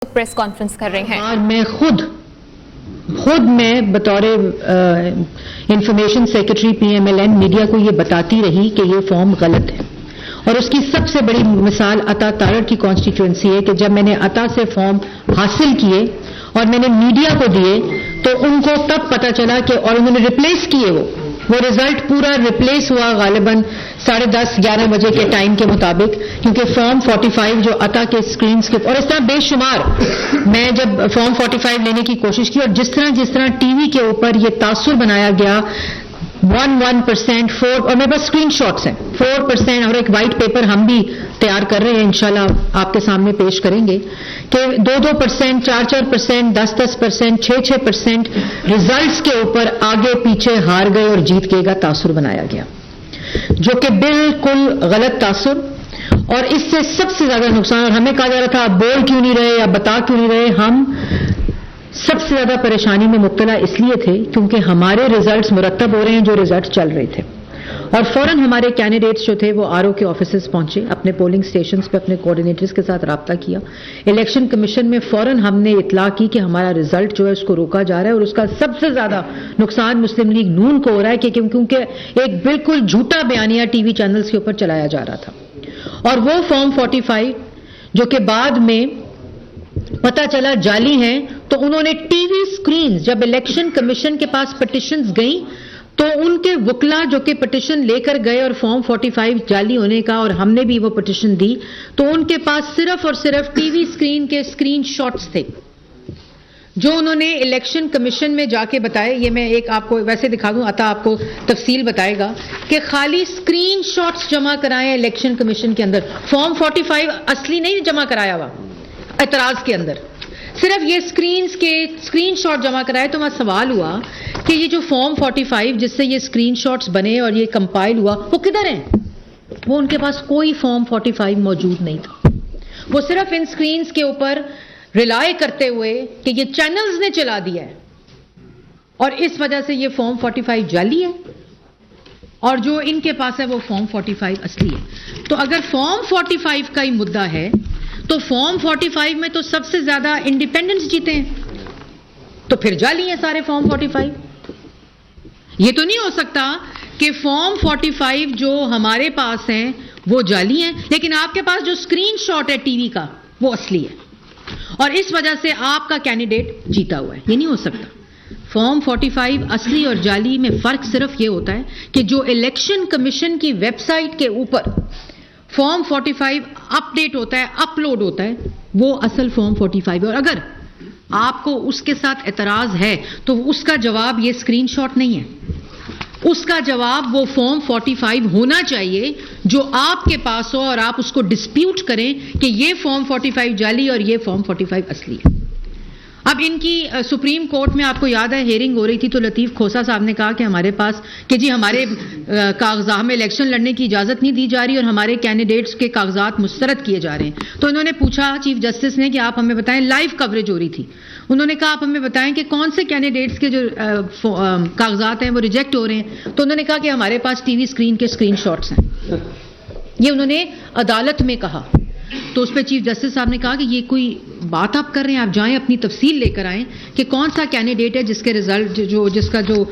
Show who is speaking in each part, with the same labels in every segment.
Speaker 1: Press conference کر رہے ہیں
Speaker 2: اور میں خود میں بطور information secretary P M L N media کو یہ بتاتی رہی کہ یہ فارم غلط ہے. اور اس کی سب سے بڑی مثال عطا تارڑ کی کانسٹیٹوئنسی ہے کہ جب میں نے عطا سے فارم حاصل کیے اور میں نے میڈیا کو دیے تو ان کو تب پتا چلا کہ اور انہوں نے ریپلیس کیے وہ رزلٹ پورا ریپلیس ہوا غالباً 10:30-11 بجے کے ٹائم کے مطابق, کیونکہ فارم 45 جو عطا کے اسکرینز کے اور اس طرح بے شمار میں جب فارم 45 لینے کی کوشش کی اور جس طرح ٹی وی کے اوپر یہ تاثر بنایا گیا 1% 4 اور میرے پاس اسکرین شاٹس ہیں 4% اور ایک وائٹ پیپر ہم بھی تیار کر رہے ہیں انشاءاللہ آپ کے سامنے پیش کریں گے کہ 2% 4% 10% 6% ریزلٹس کے اوپر آگے پیچھے ہار گئے اور جیت گئے کا تاثر بنایا گیا, جو کہ بالکل غلط تاثر. اور اس سے سب سے زیادہ نقصان, اور ہمیں کہا جا رہا تھا آپ بول کیوں نہیں رہے یا بتا کیوں نہیں رہے, ہم سب سے زیادہ پریشانی میں مبتلا اس لیے تھے کیونکہ ہمارے ریزلٹس مرتب ہو رہے ہیں جو ریزلٹس چل رہے تھے, اور فوراً ہمارے کینڈیڈیٹس جو تھے وہ آر او کے آفیسز پہنچے, اپنے پولنگ سٹیشنز پہ اپنے کوآرڈینیٹرز کے ساتھ رابطہ کیا. الیکشن کمیشن میں فوراً ہم نے اطلاع کی کہ ہمارا ریزلٹ جو ہے اس کو روکا جا رہا ہے, اور اس کا سب سے زیادہ نقصان مسلم لیگ نون کو ہو رہا ہے کیونکہ ایک بالکل جھوٹا بیانیہ ٹی وی چینلز کے اوپر چلایا جا رہا تھا. اور وہ فارم 45 جو کہ بعد میں پتا چلا جعلی ہیں, تو انہوں نے ٹی وی سکرینز جب الیکشن کمیشن کے پاس پٹیشنز گئیں تو ان کے وکلا جو کہ پٹیشن لے کر گئے اور فارم 45 جعلی ہونے کا, اور ہم نے بھی وہ پٹیشن دی, تو ان کے پاس صرف اور صرف ٹی وی سکرین کے سکرین شاٹس تھے جو انہوں نے الیکشن کمیشن میں جا کے بتائے. یہ میں ایک آپ کو ویسے دکھا دوں, عطا آپ کو تفصیل بتائے گا کہ خالی سکرین شاٹس جمع کرائے الیکشن کمیشن کے اندر, فارم 45 اصلی نہیں جمع کرایا ہوا اعتراض کے اندر, صرف یہ سکرین شاٹ جمع کرائے. تو وہاں سوال ہوا کہ یہ جو فارم 45 جس سے یہ سکرین شاٹس بنے اور یہ کمپائل ہوا وہ کدھر ہیں؟ وہ ان کے پاس کوئی فارم 45 موجود نہیں تھا. وہ صرف ان سکرینز کے اوپر ریلائے کرتے ہوئے کہ یہ چینلز نے چلا دیا ہے اور اس وجہ سے یہ فارم 45 جعلی ہے, اور جو ان کے پاس ہے وہ فارم 45 اصلی ہے. تو اگر فارم 45 کا ہی مدعا ہے تو فارم 45 میں تو سب سے زیادہ انڈیپینڈنس جیتے ہیں, تو پھر جعلی ہیں سارے فارم 45. یہ تو نہیں ہو سکتا کہ فارم 45 جو ہمارے پاس ہیں وہ جعلی ہیں لیکن آپ کے پاس جو سکرین شاٹ ہے ٹی وی کا وہ اصلی ہے, اور اس وجہ سے آپ کا کینڈیڈیٹ جیتا ہوا ہے. یہ نہیں ہو سکتا. فارم 45 اصلی اور جعلی میں فرق صرف یہ ہوتا ہے کہ جو الیکشن کمیشن کی ویب سائٹ کے اوپر فارم 45 اپ ڈیٹ ہوتا ہے, اپلوڈ ہوتا ہے, وہ اصل فارم 45 ہے. اور اگر آپ کو اس کے ساتھ اعتراض ہے تو اس کا جواب یہ سکرین شاٹ نہیں ہے, اس کا جواب وہ فارم 45 ہونا چاہیے جو آپ کے پاس ہو, اور آپ اس کو ڈسپیوٹ کریں کہ یہ فارم 45 جعلی اور یہ فارم 45 اصلی ہے. اب ان کی سپریم کورٹ میں آپ کو یاد ہے ہیئرنگ ہو رہی تھی تو لطیف کھوسا صاحب نے کہا کہ ہمارے پاس کہ جی ہمارے کاغذات میں الیکشن لڑنے کی اجازت نہیں دی جا رہی اور ہمارے کینڈیڈیٹس کے کاغذات مسترد کیے جا رہے ہیں. تو انہوں نے پوچھا چیف جسٹس نے کہ آپ ہمیں بتائیں, لائیو کوریج ہو رہی تھی, انہوں نے کہا آپ ہمیں بتائیں کہ کون سے کینڈیڈیٹس کے جو کاغذات ہیں وہ ریجیکٹ ہو رہے ہیں. تو انہوں نے کہا کہ ہمارے پاس ٹی وی اسکرین کے اسکرین شاٹس ہیں. یہ انہوں نے عدالت میں کہا. تو اس پہ چیف جسٹس صاحب نے کہا کہ یہ کوئی بات آپ کر رہے ہیں, آپ جائیں اپنی تفصیل لے کر آئیں کہ کون سا کینڈیڈیٹ ہے جس کے ریزلٹ جس کا جو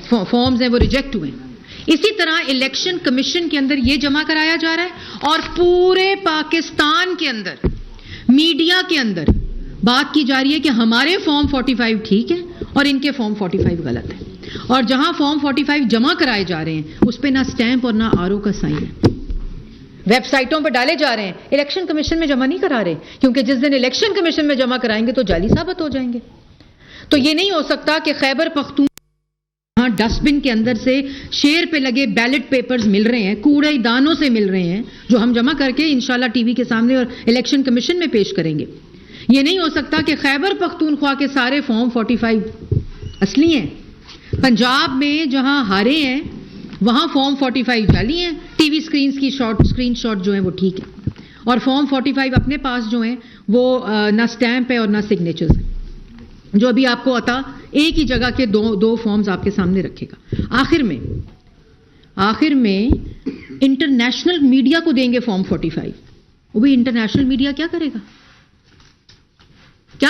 Speaker 2: فارمز ہیں وہ ریجیکٹ ہوئے ہیں. اسی طرح الیکشن کمیشن کے اندر یہ جمع کرایا جا رہا ہے, اور پورے پاکستان کے اندر میڈیا کے اندر بات کی جا رہی ہے کہ ہمارے فارم 45 ٹھیک ہے اور ان کے فارم 45 غلط ہے. اور جہاں فارم 45 جمع کرائے جا رہے ہیں اس پہ نہ سٹیمپ اور نہ آر او کا سائن ہے, ویب سائٹوں پہ ڈالے جا رہے ہیں, الیکشن کمیشن میں جمع نہیں کرا رہے کیونکہ جس دن الیکشن کمیشن میں جمع کرائیں گے تو جعلی ثابت ہو جائیں گے. تو یہ نہیں ہو سکتا کہ خیبر پختونخوا ڈسٹ بن کے اندر سے شیر پہ لگے بیلٹ پیپرز مل رہے ہیں, کوڑے دانوں سے مل رہے ہیں جو ہم جمع کر کے انشاءاللہ ٹی وی کے سامنے اور الیکشن کمیشن میں پیش کریں گے. یہ نہیں ہو سکتا کہ خیبر پختونخوا کے سارے فارم 45 اصلی ہیں, پنجاب میں جہاں ہارے ہیں وہاں فارم 45 جعلی ہیں, ٹی وی سکرینز کی سکرین شاٹ جو ہیں وہ ٹھیک ہے, اور فارم 45 اپنے پاس جو ہیں وہ نہ سٹیمپ ہے اور نہ سگنیچرز ہیں. جو ابھی آپ کو عطا ایک ہی جگہ کے دو فارمز آپ کے سامنے رکھے گا. آخر میں انٹرنیشنل میڈیا کو دیں گے فارم 45. وہ بھی انٹرنیشنل میڈیا کیا کرے گا؟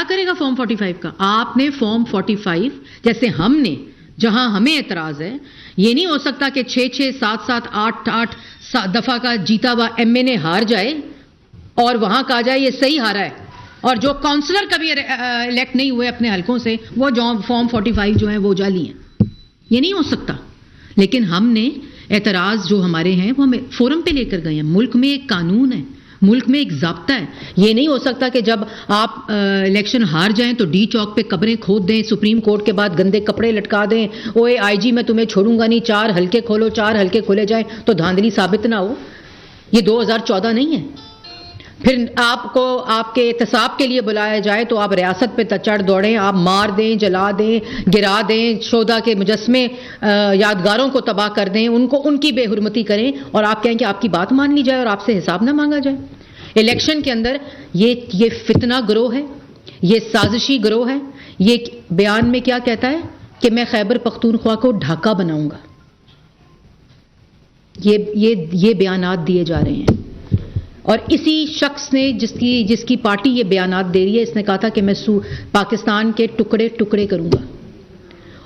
Speaker 2: کرے گا فارم 45 کا؟ آپ نے فارم 45 جیسے ہم نے جہاں ہمیں اعتراض ہے، یہ نہیں ہو سکتا کہ 6 7 8 دفعہ کا جیتا ہوا ایم این اے ہار جائے اور وہاں کہا جائے یہ صحیح ہارا ہے، اور جو کاؤنسلر کبھی الیکٹ نہیں ہوئے اپنے حلقوں سے وہ جو فارم 45 جو ہیں وہ جعلی ہیں. یہ نہیں ہو سکتا. لیکن ہم نے اعتراض جو ہمارے ہیں وہ ہم فورم پہ لے کر گئے ہیں. ملک میں ایک قانون ہے، ملک میں ایک ضابطہ ہے. یہ نہیں ہو سکتا کہ جب آپ الیکشن ہار جائیں تو ڈی چوک پہ قبریں کھود دیں، سپریم کورٹ کے بعد گندے کپڑے لٹکا دیں، اوے آئی جی میں تمہیں چھوڑوں گا نہیں، 4 حلقے کھولو، 4 حلقے کھولے جائیں تو دھاندلی ثابت نہ ہو. یہ 2014 نہیں ہے. پھر آپ کو آپ کے احتساب کے لیے بلایا جائے تو آپ ریاست پہ چڑھ دوڑیں، آپ مار دیں، جلا دیں، گرا دیں، شہداء کے مجسمے یادگاروں کو تباہ کر دیں، ان کی بے حرمتی کریں اور آپ کہیں کہ آپ کی بات مان لی جائے اور آپ سے حساب نہ مانگا جائے. الیکشن کے اندر یہ فتنہ گروہ ہے، یہ سازشی گروہ ہے. یہ بیان میں کیا کہتا ہے کہ میں خیبر پختونخوا کو ڈھاکہ بناؤں گا. یہ بیانات دیے جا رہے ہیں اور اسی شخص نے جس کی پارٹی یہ بیانات دے رہی ہے، اس نے کہا تھا کہ میں پاکستان کے ٹکڑے ٹکڑے کروں گا.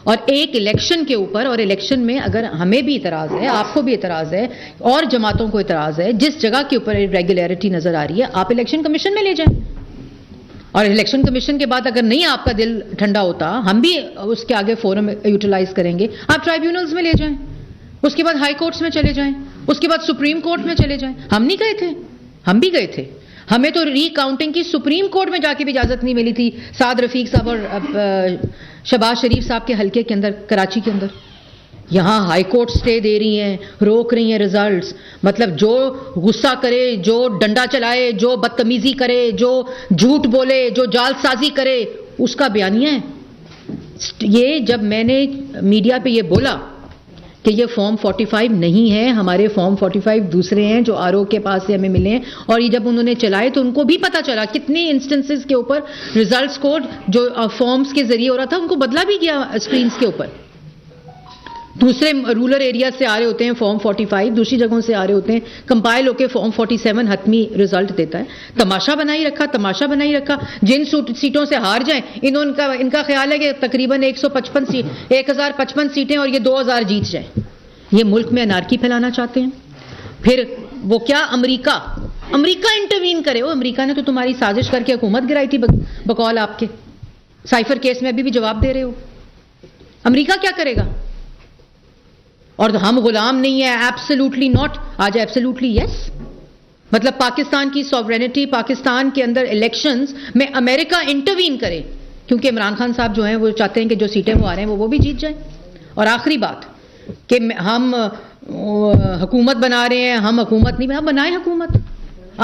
Speaker 2: اور ایک الیکشن کے اوپر، اور الیکشن میں اگر ہمیں بھی اعتراض ہے، آپ کو بھی اعتراض ہے اور جماعتوں کو اعتراض ہے، جس جگہ کے اوپر ریگولیرٹی نظر آ رہی ہے آپ الیکشن کمیشن میں لے جائیں. اور الیکشن کمیشن کے بعد اگر نہیں آپ کا دل ٹھنڈا ہوتا، ہم بھی اس کے آگے فورم یوٹیلائز کریں گے. آپ ٹرائیبیونلز میں لے جائیں، اس کے بعد ہائی کورٹس میں چلے جائیں، اس کے بعد سپریم کورٹ میں چلے جائیں. ہم نہیں گئے تھے، ہم بھی گئے تھے. ہمیں تو ری کاؤنٹنگ کی سپریم کورٹ میں جا کے بھی اجازت نہیں ملی تھی سعد رفیق صاحب اور شہباز شریف صاحب کے حلقے کے اندر، کراچی کے اندر. یہاں ہائی کورٹ سٹے دے رہی ہیں، روک رہی ہیں ریزلٹس. مطلب جو غصہ کرے، جو ڈنڈا چلائے، جو بدتمیزی کرے، جو جھوٹ بولے، جو جال سازی کرے، اس کا بیانیہ ہے. یہ جب میں نے میڈیا پہ یہ بولا کہ یہ فارم 45 نہیں ہے، ہمارے فارم 45 دوسرے ہیں جو آر او کے پاس سے ہمیں ملے ہیں، اور یہ جب انہوں نے چلائے تو ان کو بھی پتا چلا کتنے انسٹنسز کے اوپر ریزلٹس کو جو فارمز کے ذریعے ہو رہا تھا ان کو بدلا بھی گیا اسکرینز کے اوپر. دوسرے رورل ایریا سے آ رہے ہوتے ہیں فارم 45، دوسری جگہوں سے آ رہے ہوتے ہیں، کمپائل ہو کے فارم 47 حتمی رزلٹ دیتا ہے. تماشا بنائی رکھا. جن سیٹوں سے ہار جائیں ان کا خیال ہے کہ تقریباً 1055 سیٹیں اور یہ 2000 جیت جائیں. یہ ملک میں انارکی پھیلانا چاہتے ہیں. پھر وہ کیا امریکہ انٹروین کرے. وہ امریکہ نے تو تمہاری سازش کر کے حکومت گرائی تھی بقول آپ کے. سائفر کیس میں ابھی بھی جواب دے رہے ہو. امریکہ کیا کرے گا؟ اور ہم غلام نہیں ہیں. Absolutely not. آج ایبسلیوٹلی یس. مطلب پاکستان کی سوورینٹی، پاکستان کے اندر الیکشنز میں امریکہ انٹروین کرے، کیونکہ عمران خان صاحب جو ہیں وہ چاہتے ہیں کہ جو سیٹیں وہ آ رہے ہیں وہ بھی جیت جائیں. اور آخری بات کہ ہم حکومت بنا رہے ہیں، ہم حکومت نہیں، ہم بنائیں حکومت.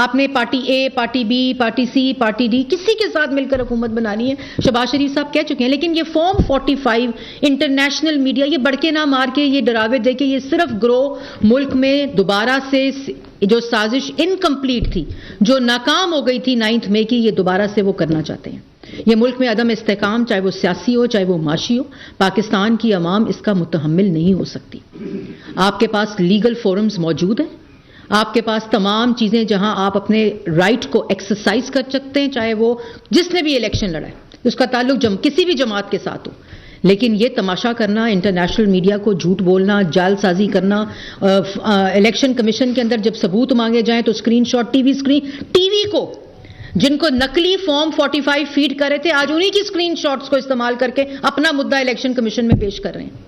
Speaker 2: آپ نے party A, party B, party C, party D, کسی کے ساتھ مل کر حکومت بنانی ہے. شہباز شریف صاحب کہہ چکے ہیں. لیکن یہ فارم 45 انٹرنیشنل میڈیا یہ بڑکے نہ مار کے، یہ ڈراوے دے کے، یہ صرف گروہ ملک میں دوبارہ سے جو سازش انکمپلیٹ تھی، جو ناکام ہو گئی تھی 9 مئی کی، یہ دوبارہ سے وہ کرنا چاہتے ہیں. یہ ملک میں عدم استحکام، چاہے وہ سیاسی ہو چاہے وہ معاشی ہو، پاکستان کی عوام اس کا متحمل نہیں ہو سکتی. آپ کے پاس لیگل فورمز موجود ہیں، آپ کے پاس تمام چیزیں جہاں آپ اپنے رائٹ کو ایکسرسائز کر سکتے ہیں، چاہے وہ جس نے بھی الیکشن لڑا ہے اس کا تعلق کسی بھی جماعت کے ساتھ ہو. لیکن یہ تماشا کرنا، انٹرنیشنل میڈیا کو جھوٹ بولنا، جال سازی کرنا، الیکشن کمیشن کے اندر جب ثبوت مانگے جائیں تو اسکرین شاٹ ٹی وی کو جن کو نقلی فارم 45 فیڈ کر رہے تھے، آج انہی کی اسکرین شاٹس کو استعمال کر کے اپنا مدعا الیکشن کمیشن میں پیش کر رہے ہیں.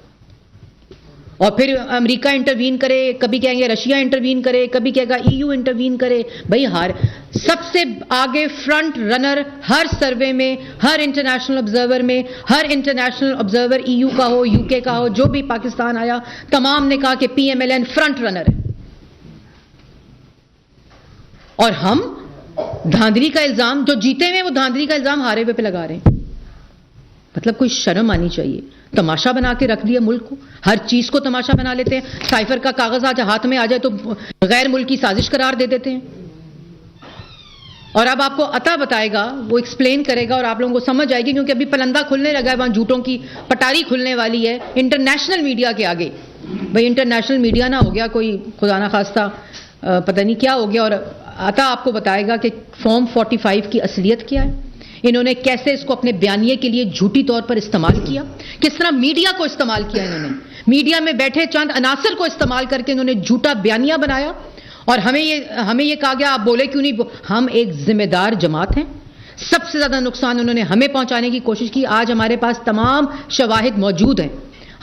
Speaker 2: اور پھر امریکہ انٹروین کرے، کبھی کہیں گے رشیا انٹروین کرے، کبھی کہے گا EU انٹروین کرے. بھائی سب سے آگے فرنٹ رنر ہر سروے میں، ہر انٹرنیشنل آبزرور میں، ہر انٹرنیشنل آبزرور EU کا ہو، UK کا ہو، جو بھی پاکستان آیا تمام نے کہا کہ PMLN فرنٹ رنر ہے. اور ہم دھاندلی کا الزام، جو جیتے ہوئے وہ دھاندلی کا الزام ہارے ہوئے پہ لگا رہے ہیں. مطلب کوئی شرم آنی چاہیے. تماشا بنا کے رکھ دیا ملک کو، ہر چیز کو تماشا بنا لیتے ہیں. سائفر کا کاغذ آج ہاتھ میں آ جائے تو غیر ملکی سازش قرار دے دیتے ہیں. اور اب آپ کو عطا بتائے گا، وہ ایکسپلین کرے گا اور آپ لوگوں کو سمجھ آئے گی، کیونکہ ابھی پلندہ کھلنے لگا ہے، وہاں جھوٹوں کی پٹاری کھلنے والی ہے انٹرنیشنل میڈیا کے آگے. بھائی انٹرنیشنل میڈیا نہ ہو گیا کوئی خدا نہ خواستہ پتہ نہیں کیا ہو گیا. اور عطا آپ کو بتائے گا کہ فارم 45 کی اصلیت کیا ہے. انہوں نے کیسے اس کو اپنے بیانیے کے لیے جھوٹی طور پر استعمال کیا, کس طرح میڈیا کو استعمال کیا انہوں نے, میڈیا میں بیٹھے چند عناصر کو استعمال کر کے انہوں نے جھوٹا بیانیہ بنایا, اور ہمیں یہ کہا گیا آپ بولے کیوں نہیں. ہم ایک ذمہ دار جماعت ہیں, سب سے زیادہ نقصان انہوں نے ہمیں پہنچانے کی کوشش کی. آج ہمارے پاس تمام شواہد موجود ہیں,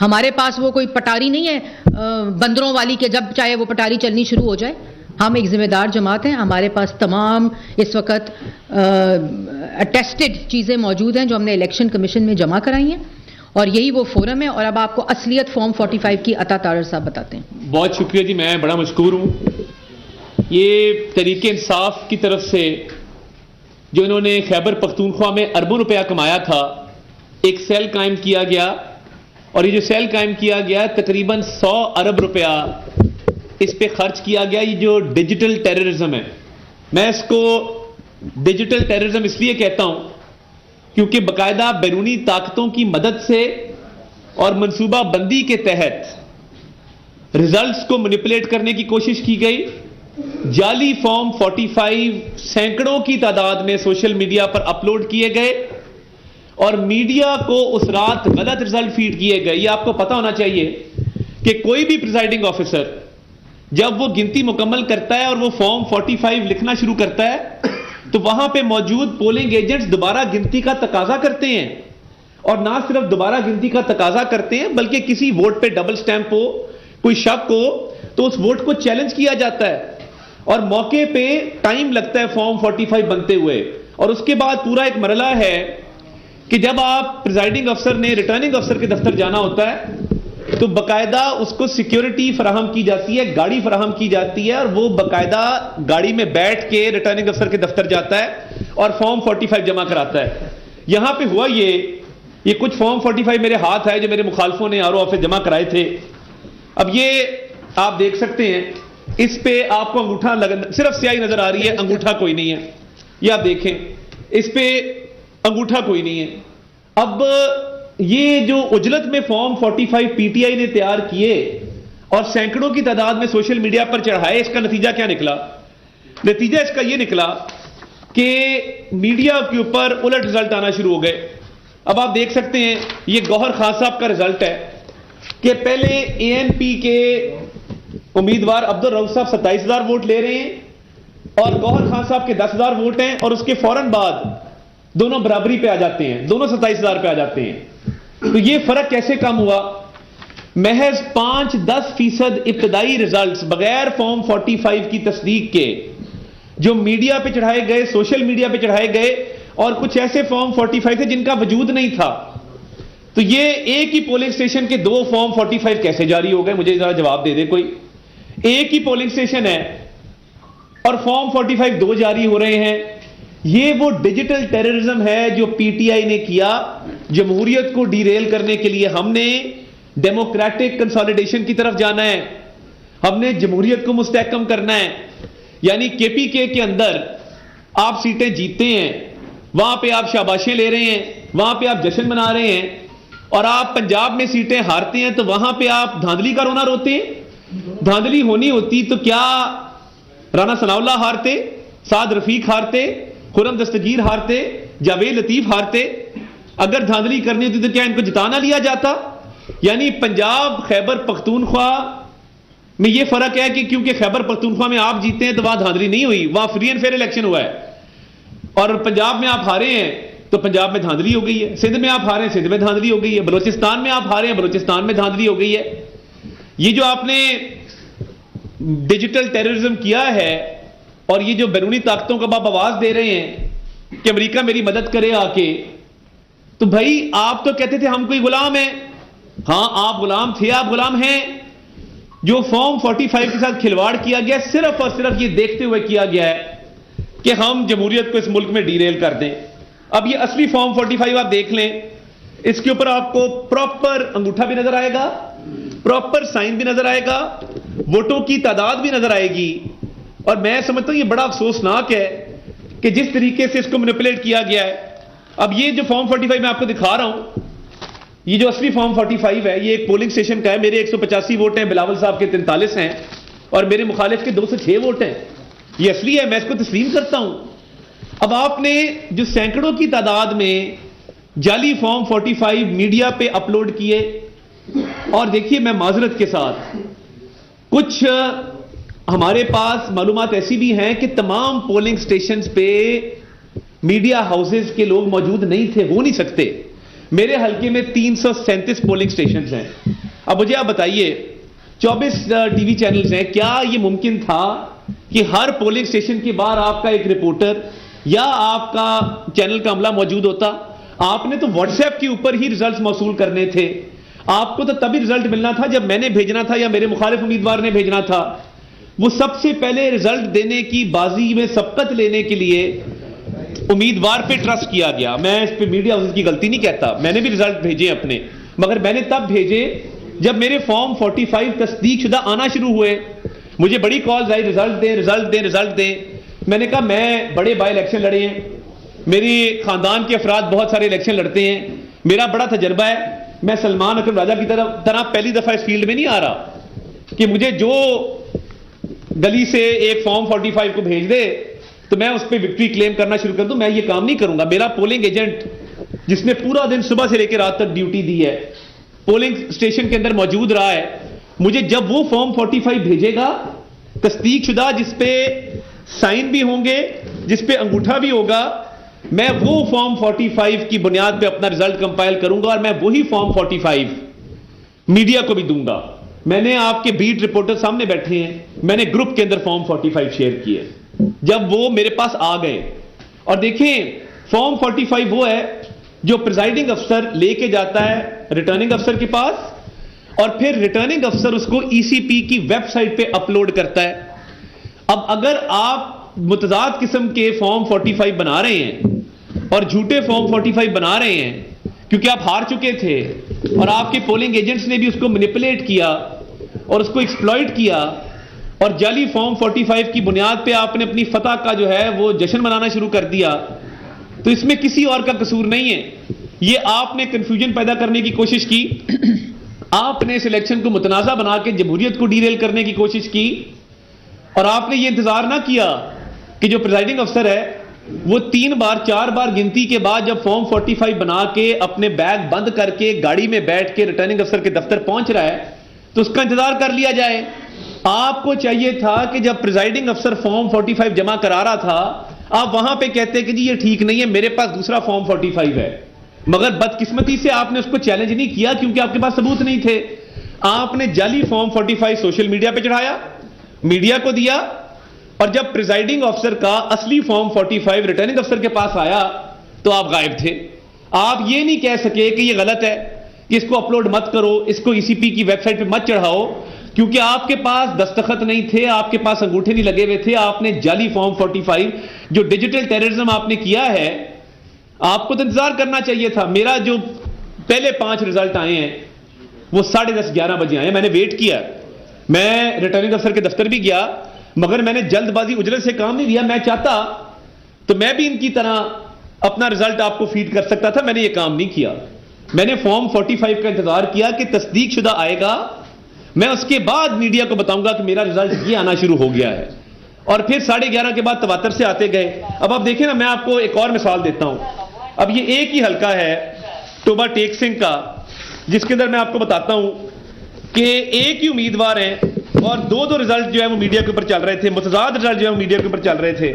Speaker 2: ہمارے پاس وہ کوئی پٹاری نہیں ہے بندروں والی کہ جب چاہے وہ پٹاری چلنی شروع ہو جائے. ہم ایک ذمہ دار جماعت ہیں, ہمارے پاس تمام اس وقت اٹیسٹڈ چیزیں موجود ہیں جو ہم نے الیکشن کمیشن میں جمع کرائی ہیں, اور یہی وہ فورم ہے. اور اب آپ کو اصلیت فارم 45 کی عطا طاہر صاحب بتاتے ہیں.
Speaker 1: بہت شکریہ جی, میں بڑا مشکور ہوں. یہ تحریک انصاف کی طرف سے جو انہوں نے خیبر پختونخوا میں اربوں روپیہ کمایا تھا, ایک سیل قائم کیا گیا, اور یہ جو سیل قائم کیا گیا تقریباً 100 ارب روپیہ اس پہ خرچ کیا گیا. یہ جو ڈیجیٹل ٹیررزم ہے, میں اس کو ڈیجیٹل ٹیررزم اس لیے کہتا ہوں کیونکہ باقاعدہ بیرونی طاقتوں کی مدد سے اور منصوبہ بندی کے تحت ریزلٹس کو مینیپولیٹ کرنے کی کوشش کی گئی. جعلی فارم 45 سینکڑوں کی تعداد میں سوشل میڈیا پر اپلوڈ کیے گئے, اور میڈیا کو اس رات غلط رزلٹ فیڈ کیے گئے. یہ آپ کو پتا ہونا چاہیے کہ کوئی بھی پریزائڈنگ آفیسر جب وہ گنتی مکمل کرتا ہے اور وہ فارم 45 لکھنا شروع کرتا ہے تو وہاں پہ موجود پولنگ ایجنٹس دوبارہ گنتی کا تقاضا کرتے ہیں, اور نہ صرف دوبارہ گنتی کا تقاضا کرتے ہیں بلکہ کسی ووٹ پہ ڈبل سٹیمپ ہو, کوئی شک ہو تو اس ووٹ کو چیلنج کیا جاتا ہے, اور موقع پہ ٹائم لگتا ہے فارم 45 بنتے ہوئے. اور اس کے بعد پورا ایک مرحلہ ہے کہ جب آپ پریزائڈنگ افسر نے ریٹرننگ افسر کے دفتر جانا ہوتا ہے تو باقاعدہ اس کو سیکیورٹی فراہم کی جاتی ہے, گاڑی فراہم کی جاتی ہے, اور وہ باقاعدہ گاڑی میں بیٹھ کے ریٹرننگ افسر کے دفتر جاتا ہے اور فارم 45 جمع کراتا ہے. یہاں پہ ہوا یہ کچھ فارم 45 میرے ہاتھ ہے جو میرے مخالفوں نے آر او آفس جمع کرائے تھے. اب یہ آپ دیکھ سکتے ہیں, اس پہ آپ کو انگوٹھا صرف سیاہی نظر آ رہی ہے, انگوٹھا کوئی نہیں ہے. یہ آپ دیکھیں, اس پہ انگوٹھا کوئی نہیں ہے. اب یہ جو اجلت میں فارم 45 پی ٹی آئی نے تیار کیے اور سینکڑوں کی تعداد میں سوشل میڈیا پر چڑھائے, اس کا نتیجہ کیا نکلا؟ نتیجہ اس کا یہ نکلا کہ میڈیا کے اوپر الٹ رزلٹ آنا شروع ہو گئے. اب آپ دیکھ سکتے ہیں یہ گوہر خان صاحب کا رزلٹ ہے کہ پہلے اے این پی کے امیدوار عبد الرؤف صاحب 27,000 ووٹ لے رہے ہیں اور گوہر خان صاحب کے 10,000 ووٹ ہیں, اور اس کے فوراً بعد دونوں برابری پہ آ جاتے ہیں, دونوں 27,000 پہ آ جاتے ہیں. تو یہ فرق کیسے کم ہوا؟ محض 5-10% ابتدائی ریزلٹس بغیر فارم 45 کی تصدیق کے جو میڈیا پہ چڑھائے گئے, سوشل میڈیا پہ چڑھائے گئے, اور کچھ ایسے فارم 45 تھے جن کا وجود نہیں تھا. تو یہ ایک ہی پولنگ اسٹیشن کے 2 فارم 45 کیسے جاری ہو گئے؟ مجھے ذرا جواب دے دے کوئی. ایک ہی پولنگ اسٹیشن ہے اور فارم 45 2 جاری ہو رہے ہیں. یہ وہ ڈیجیٹل ٹیررزم ہے جو پی ٹی آئی نے کیا جمہوریت کو ڈیریل کرنے کے لیے. ہم نے ڈیموکریٹک کنسالیڈیشن کی طرف جانا ہے, ہم نے جمہوریت کو مستحکم کرنا ہے. یعنی کے پی کے اندر آپ سیٹیں جیتتے ہیں, وہاں پہ آپ شاباشیں لے رہے ہیں, وہاں پہ آپ جشن منا رہے ہیں, اور آپ پنجاب میں سیٹیں ہارتے ہیں تو وہاں پہ آپ دھاندلی کا رونا روتے ہیں. دھاندلی ہونی ہوتی تو کیا رانا ثناء اللہ ہارتے, سعد رفیق ہارتے, خرم دستگیر ہارتے, جاوید لطیف ہارتے؟ اگر دھاندلی کرنی ہوتی تو کیا ان کو جتانا لیا جاتا؟ یعنی پنجاب خیبر پختونخوا میں یہ فرق ہے کہ کیونکہ خیبر پختونخوا میں آپ جیتے ہیں تو وہاں دھاندلی نہیں ہوئی, وہاں فری اینڈ فیئر الیکشن ہوا ہے. اور پنجاب میں آپ ہارے ہیں تو پنجاب میں دھاندلی ہو گئی ہے, سندھ میں آپ ہارے ہیں سندھ میں دھاندلی ہو گئی ہے, بلوچستان میں آپ ہارے ہیں بلوچستان میں دھاندلی ہو گئی ہے. یہ جو آپ نے ڈیجیٹل ٹیررزم کیا ہے اور یہ جو بیرونی طاقتوں کا آپ آواز دے رہے ہیں کہ امریکہ میری مدد کرے آ کے, تو بھائی آپ تو کہتے تھے ہم کوئی غلام ہیں. ہاں آپ غلام تھے, آپ غلام ہیں. جو فارم 45 کے ساتھ کھلواڑ کیا گیا صرف اور صرف یہ دیکھتے ہوئے کیا گیا ہے کہ ہم جمہوریت کو اس ملک میں ڈیریل کر دیں. اب یہ اصلی فارم 45 آپ دیکھ لیں, اس کے اوپر آپ کو پراپر انگوٹھا بھی نظر آئے گا, پراپر سائن بھی نظر آئے گا, ووٹوں کی تعداد بھی نظر آئے گی. اور میں سمجھتا ہوں یہ بڑا افسوسناک ہے کہ جس طریقے سے اس کو مینیپولیٹ کیا گیا ہے. اب یہ جو فارم 45 میں آپ کو دکھا رہا ہوں, یہ جو اصلی فارم 45 ہے یہ ایک پولنگ اسٹیشن کا ہے. میرے 185 ووٹ ہیں, بلاول صاحب کے 43 ہیں, اور میرے مخالف کے 206 ووٹ ہیں. یہ اصلی ہے, میں اس کو تسلیم کرتا ہوں. اب آپ نے جو سینکڑوں کی تعداد میں جعلی فارم 45 میڈیا پہ اپلوڈ کیے، اور دیکھیے میں معذرت کے ساتھ کچھ ہمارے پاس معلومات ایسی بھی ہیں کہ تمام پولنگ سٹیشنز پہ میڈیا ہاؤسز کے لوگ موجود نہیں تھے، ہو نہیں سکتے. میرے حلقے میں 337 پولنگ سٹیشنز ہیں. اب مجھے آپ بتائیے 24 ٹی وی چینلز ہیں، کیا یہ ممکن تھا کہ ہر پولنگ سٹیشن کے باہر آپ کا ایک رپورٹر یا آپ کا چینل کا عملہ موجود ہوتا؟ آپ نے تو واٹس ایپ کے اوپر ہی ریزلٹس موصول کرنے تھے. آپ کو تو تبھی رزلٹ ملنا تھا جب میں نے بھیجنا تھا یا میرے مخالف امیدوار نے بھیجنا تھا. وہ سب سے پہلے رزلٹ دینے کی بازی میں سبقت لینے کے لیے امیدوار پہ ٹرسٹ کیا گیا. میں اس پہ میڈیا ہاؤس کی غلطی نہیں کہتا، میں نے بھی رزلٹ بھیجے اپنے، مگر میں نے تب بھیجے جب میرے فارم 45 تصدیق شدہ آنا شروع ہوئے. مجھے بڑی کالز آئی، رزلٹ دیں رزلٹ دیں رزلٹ دیں. میں نے کہا میں بڑے بائی الیکشن لڑے ہیں، میری خاندان کے افراد بہت سارے الیکشن لڑتے ہیں، میرا بڑا تجربہ ہے، میں سلمان اکرم راجہ کی طرح پہلی دفعہ اس فیلڈ میں نہیں آ رہا کہ مجھے جو گلی سے ایک فارم 45 کو بھیج دے تو میں اس پہ وکٹری کلیم کرنا شروع کر دوں. میں یہ کام نہیں کروں گا. میرا پولنگ ایجنٹ جس نے پورا دن صبح سے لے کے رات تک ڈیوٹی دی ہے، پولنگ اسٹیشن کے اندر موجود رہا ہے، مجھے جب وہ فارم 45 بھیجے گا تصدیق شدہ جس پہ سائن بھی ہوں گے، جس پہ انگوٹھا بھی ہوگا، میں وہ فارم 45 کی بنیاد پہ اپنا رزلٹ کمپائل کروں گا اور میں وہی فارم 45 میڈیا کو بھی دوں گا. میں نے آپ کے بیٹ رپورٹر سامنے بیٹھے ہیں، میں نے گروپ کے اندر فارم 45 شیئر کیے جب وہ میرے پاس آ گئے. اور دیکھیں فارم 45 وہ ہے جو پریزائڈنگ افسر لے کے جاتا ہے ریٹرننگ افسر کے پاس، اور پھر ریٹرننگ افسر اس کو ای سی پی کی ویب سائٹ پہ اپلوڈ کرتا ہے. اب اگر آپ متضاد قسم کے فارم 45 بنا رہے ہیں اور جھوٹے فارم 45 بنا رہے ہیں کیونکہ آپ ہار چکے تھے اور آپ کے پولنگ ایجنٹس نے بھی اس کو مینیپولیٹ کیا اور اس کو ایکسپلائٹ کیا اور جعلی فارم 45 کی بنیاد پہ آپ نے اپنی فتح کا جو ہے وہ جشن منانا شروع کر دیا، تو اس میں کسی اور کا قصور نہیں ہے. یہ آپ نے کنفیوژن پیدا کرنے کی کوشش کی، آپ نے اس الیکشن کو متنازع بنا کے جمہوریت کو ڈیریل کرنے کی کوشش کی، اور آپ نے یہ انتظار نہ کیا کہ جو پریزائڈنگ افسر ہے وہ 3 بار 4 بار گنتی کے بعد جب فارم 45 بنا کے اپنے بیگ بند کر کے گاڑی میں بیٹھ کے ریٹرننگ افسر کے دفتر پہنچ رہا ہے تو اس کا انتظار کر لیا جائے. آپ کو چاہیے تھا کہ جب پریزائڈنگ افسر فارم 45 جمع کرا رہا تھا آپ وہاں پہ کہتے کہ جی یہ ٹھیک نہیں ہے، میرے پاس دوسرا فارم 45 ہے. مگر بدقسمتی سے آپ نے اس کو چیلنج نہیں کیا کیونکہ آپ کے پاس ثبوت نہیں تھے. آپ نے جعلی فارم 45 سوشل میڈیا پہ چڑھایا، میڈیا کو دیا، اور جب پریزائڈنگ افسر کا اصلی فارم 45 ریٹرننگ افسر کے پاس آیا تو آپ غائب تھے. آپ یہ نہیں کہہ سکے کہ یہ غلط ہے کہ اس کو اپلوڈ مت کرو، اس کو ای سی پی کی ویب سائٹ پہ مت چڑھاؤ، کیونکہ آپ کے پاس دستخط نہیں تھے، آپ کے پاس انگوٹھے نہیں لگے ہوئے تھے. آپ نے جعلی فارم 45 جو ڈیجیٹل ٹیررزم آپ نے کیا ہے، آپ کو تو انتظار کرنا چاہیے تھا. میرا جو پہلے 5 رزلٹ آئے ہیں وہ 10:30 11 بجے آئے ہیں. میں نے ویٹ کیا، میں ریٹرننگ افسر کے دفتر بھی گیا، مگر میں نے جلد بازی اجلت سے کام نہیں لیا. میں چاہتا تو میں بھی ان کی طرح اپنا رزلٹ آپ کو فیڈ کر سکتا تھا، میں نے یہ کام نہیں کیا. میں نے فارم 45 کا انتظار کیا کہ تصدیق شدہ آئے گا، میں اس کے بعد میڈیا کو بتاؤں گا کہ میرا رزلٹ یہ آنا شروع ہو گیا ہے. اور پھر 11:30 کے بعد تواتر سے آتے گئے. اب آپ دیکھیں نا، میں آپ کو ایک اور مثال دیتا ہوں. اب یہ ایک ہی حلقہ ہے ٹوبا ٹیک سنگھ کا، جس کے اندر میں آپ کو بتاتا ہوں کہ ایک ہی امیدوار ہیں اور 2 رزلٹ جو ہے وہ میڈیا کے اوپر چل رہے تھے، متضاد رزلٹ جو ہے وہ میڈیا کے اوپر چل رہے تھے.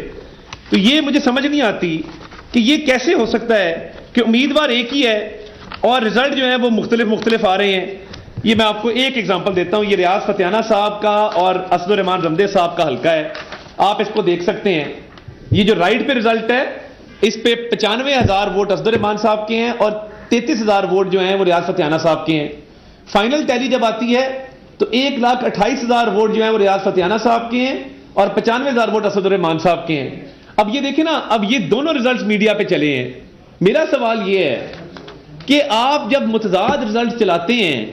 Speaker 1: تو یہ مجھے سمجھ نہیں آتی کہ یہ کیسے ہو سکتا ہے کہ امیدوار ایک ہی ہے اور رزلٹ جو ہے وہ مختلف آ رہے ہیں. یہ میں آپ کو ایک ایگزامپل دیتا ہوں. یہ ریاض فتیانہ صاحب کا اور اسد الرحمان رمدے صاحب کا حلقہ ہے، آپ اس کو دیکھ سکتے ہیں. یہ جو رائٹ پہ رزلٹ ہے اس پہ 95,000 ووٹ اسد الرحمان صاحب کے ہیں اور 33,000 ووٹ جو ہیں وہ ریاض فتیانہ صاحب کے ہیں. فائنل ٹیلی جب آتی ہے تو 1,28,000 ووٹ جو ہیں وہ ریاض فتیانہ صاحب کے ہیں اور 95,000 ووٹ اسد الرحمان صاحب کے ہیں. اب یہ دیکھیں نا، اب یہ دونوں رزلٹس میڈیا پہ چلے ہیں. میرا سوال یہ ہے کہ آپ جب متضاد رزلٹ چلاتے ہیں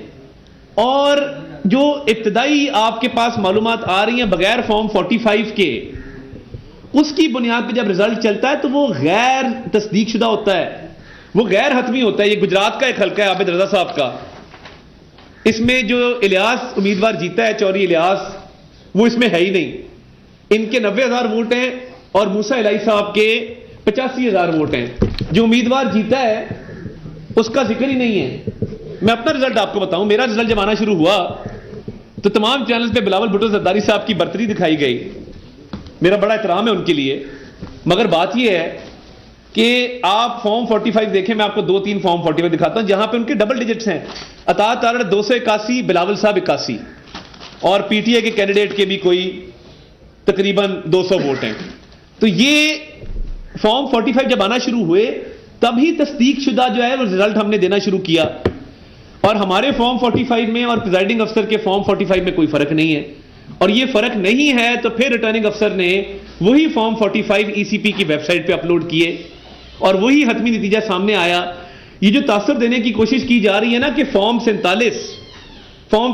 Speaker 1: اور جو ابتدائی آپ کے پاس معلومات آ رہی ہیں بغیر فارم 45 کے، اس کی بنیاد پہ جب رزلٹ چلتا ہے تو وہ غیر تصدیق شدہ ہوتا ہے، وہ غیر حتمی ہوتا ہے. یہ گجرات کا ایک حلقہ ہے عابد رضا صاحب کا، اس میں جو الیاس امیدوار جیتا ہے، چوری الیاس، وہ اس میں ہے ہی نہیں. ان کے 90,000 ووٹ ہیں اور موسیٰ الہی صاحب کے 85,000 ووٹ ہیں. جو امیدوار جیتا ہے اس کا ذکر ہی نہیں ہے. میں اپنا رزلٹ آپ کو بتاؤں. میرا رزلٹ جب آنا شروع ہوا تو تمام چینلز پہ بلاول بھٹو زرداری صاحب کی برتری دکھائی گئی. میرا بڑا احترام ہے ان کے لیے, مگر بات یہ ہے کہ آپ فارم 45 دیکھیں. میں آپ کو 2-3 فارم 45 دکھاتا ہوں جہاں پہ ان کے ڈبل ڈیجٹس ہیں. اطاعت تارڑ 281, بلاول صاحب 81, اور پی ٹی آئی کے کینڈیڈیٹ کے بھی کوئی تقریباً 200 ووٹ ہیں. تو یہ فارم 45 جب آنا شروع ہوئے تب ہی تصدیق شدہ جو ہے وہ رزلٹ ہم نے دینا شروع کیا. اور ہمارے فارم 45 میں اور پریزائڈنگ افسر کے فارم 45 میں کوئی فرق نہیں ہے. اور یہ فرق نہیں ہے تو پھر ریٹرننگ افسر نے وہی فارم 45 ای سی پی کی ویب سائٹ پہ اپلوڈ کیے اور وہی حتمی نتیجہ سامنے آیا. یہ جو تاثر دینے کی کوشش کی جا رہی ہے نا کہ فارم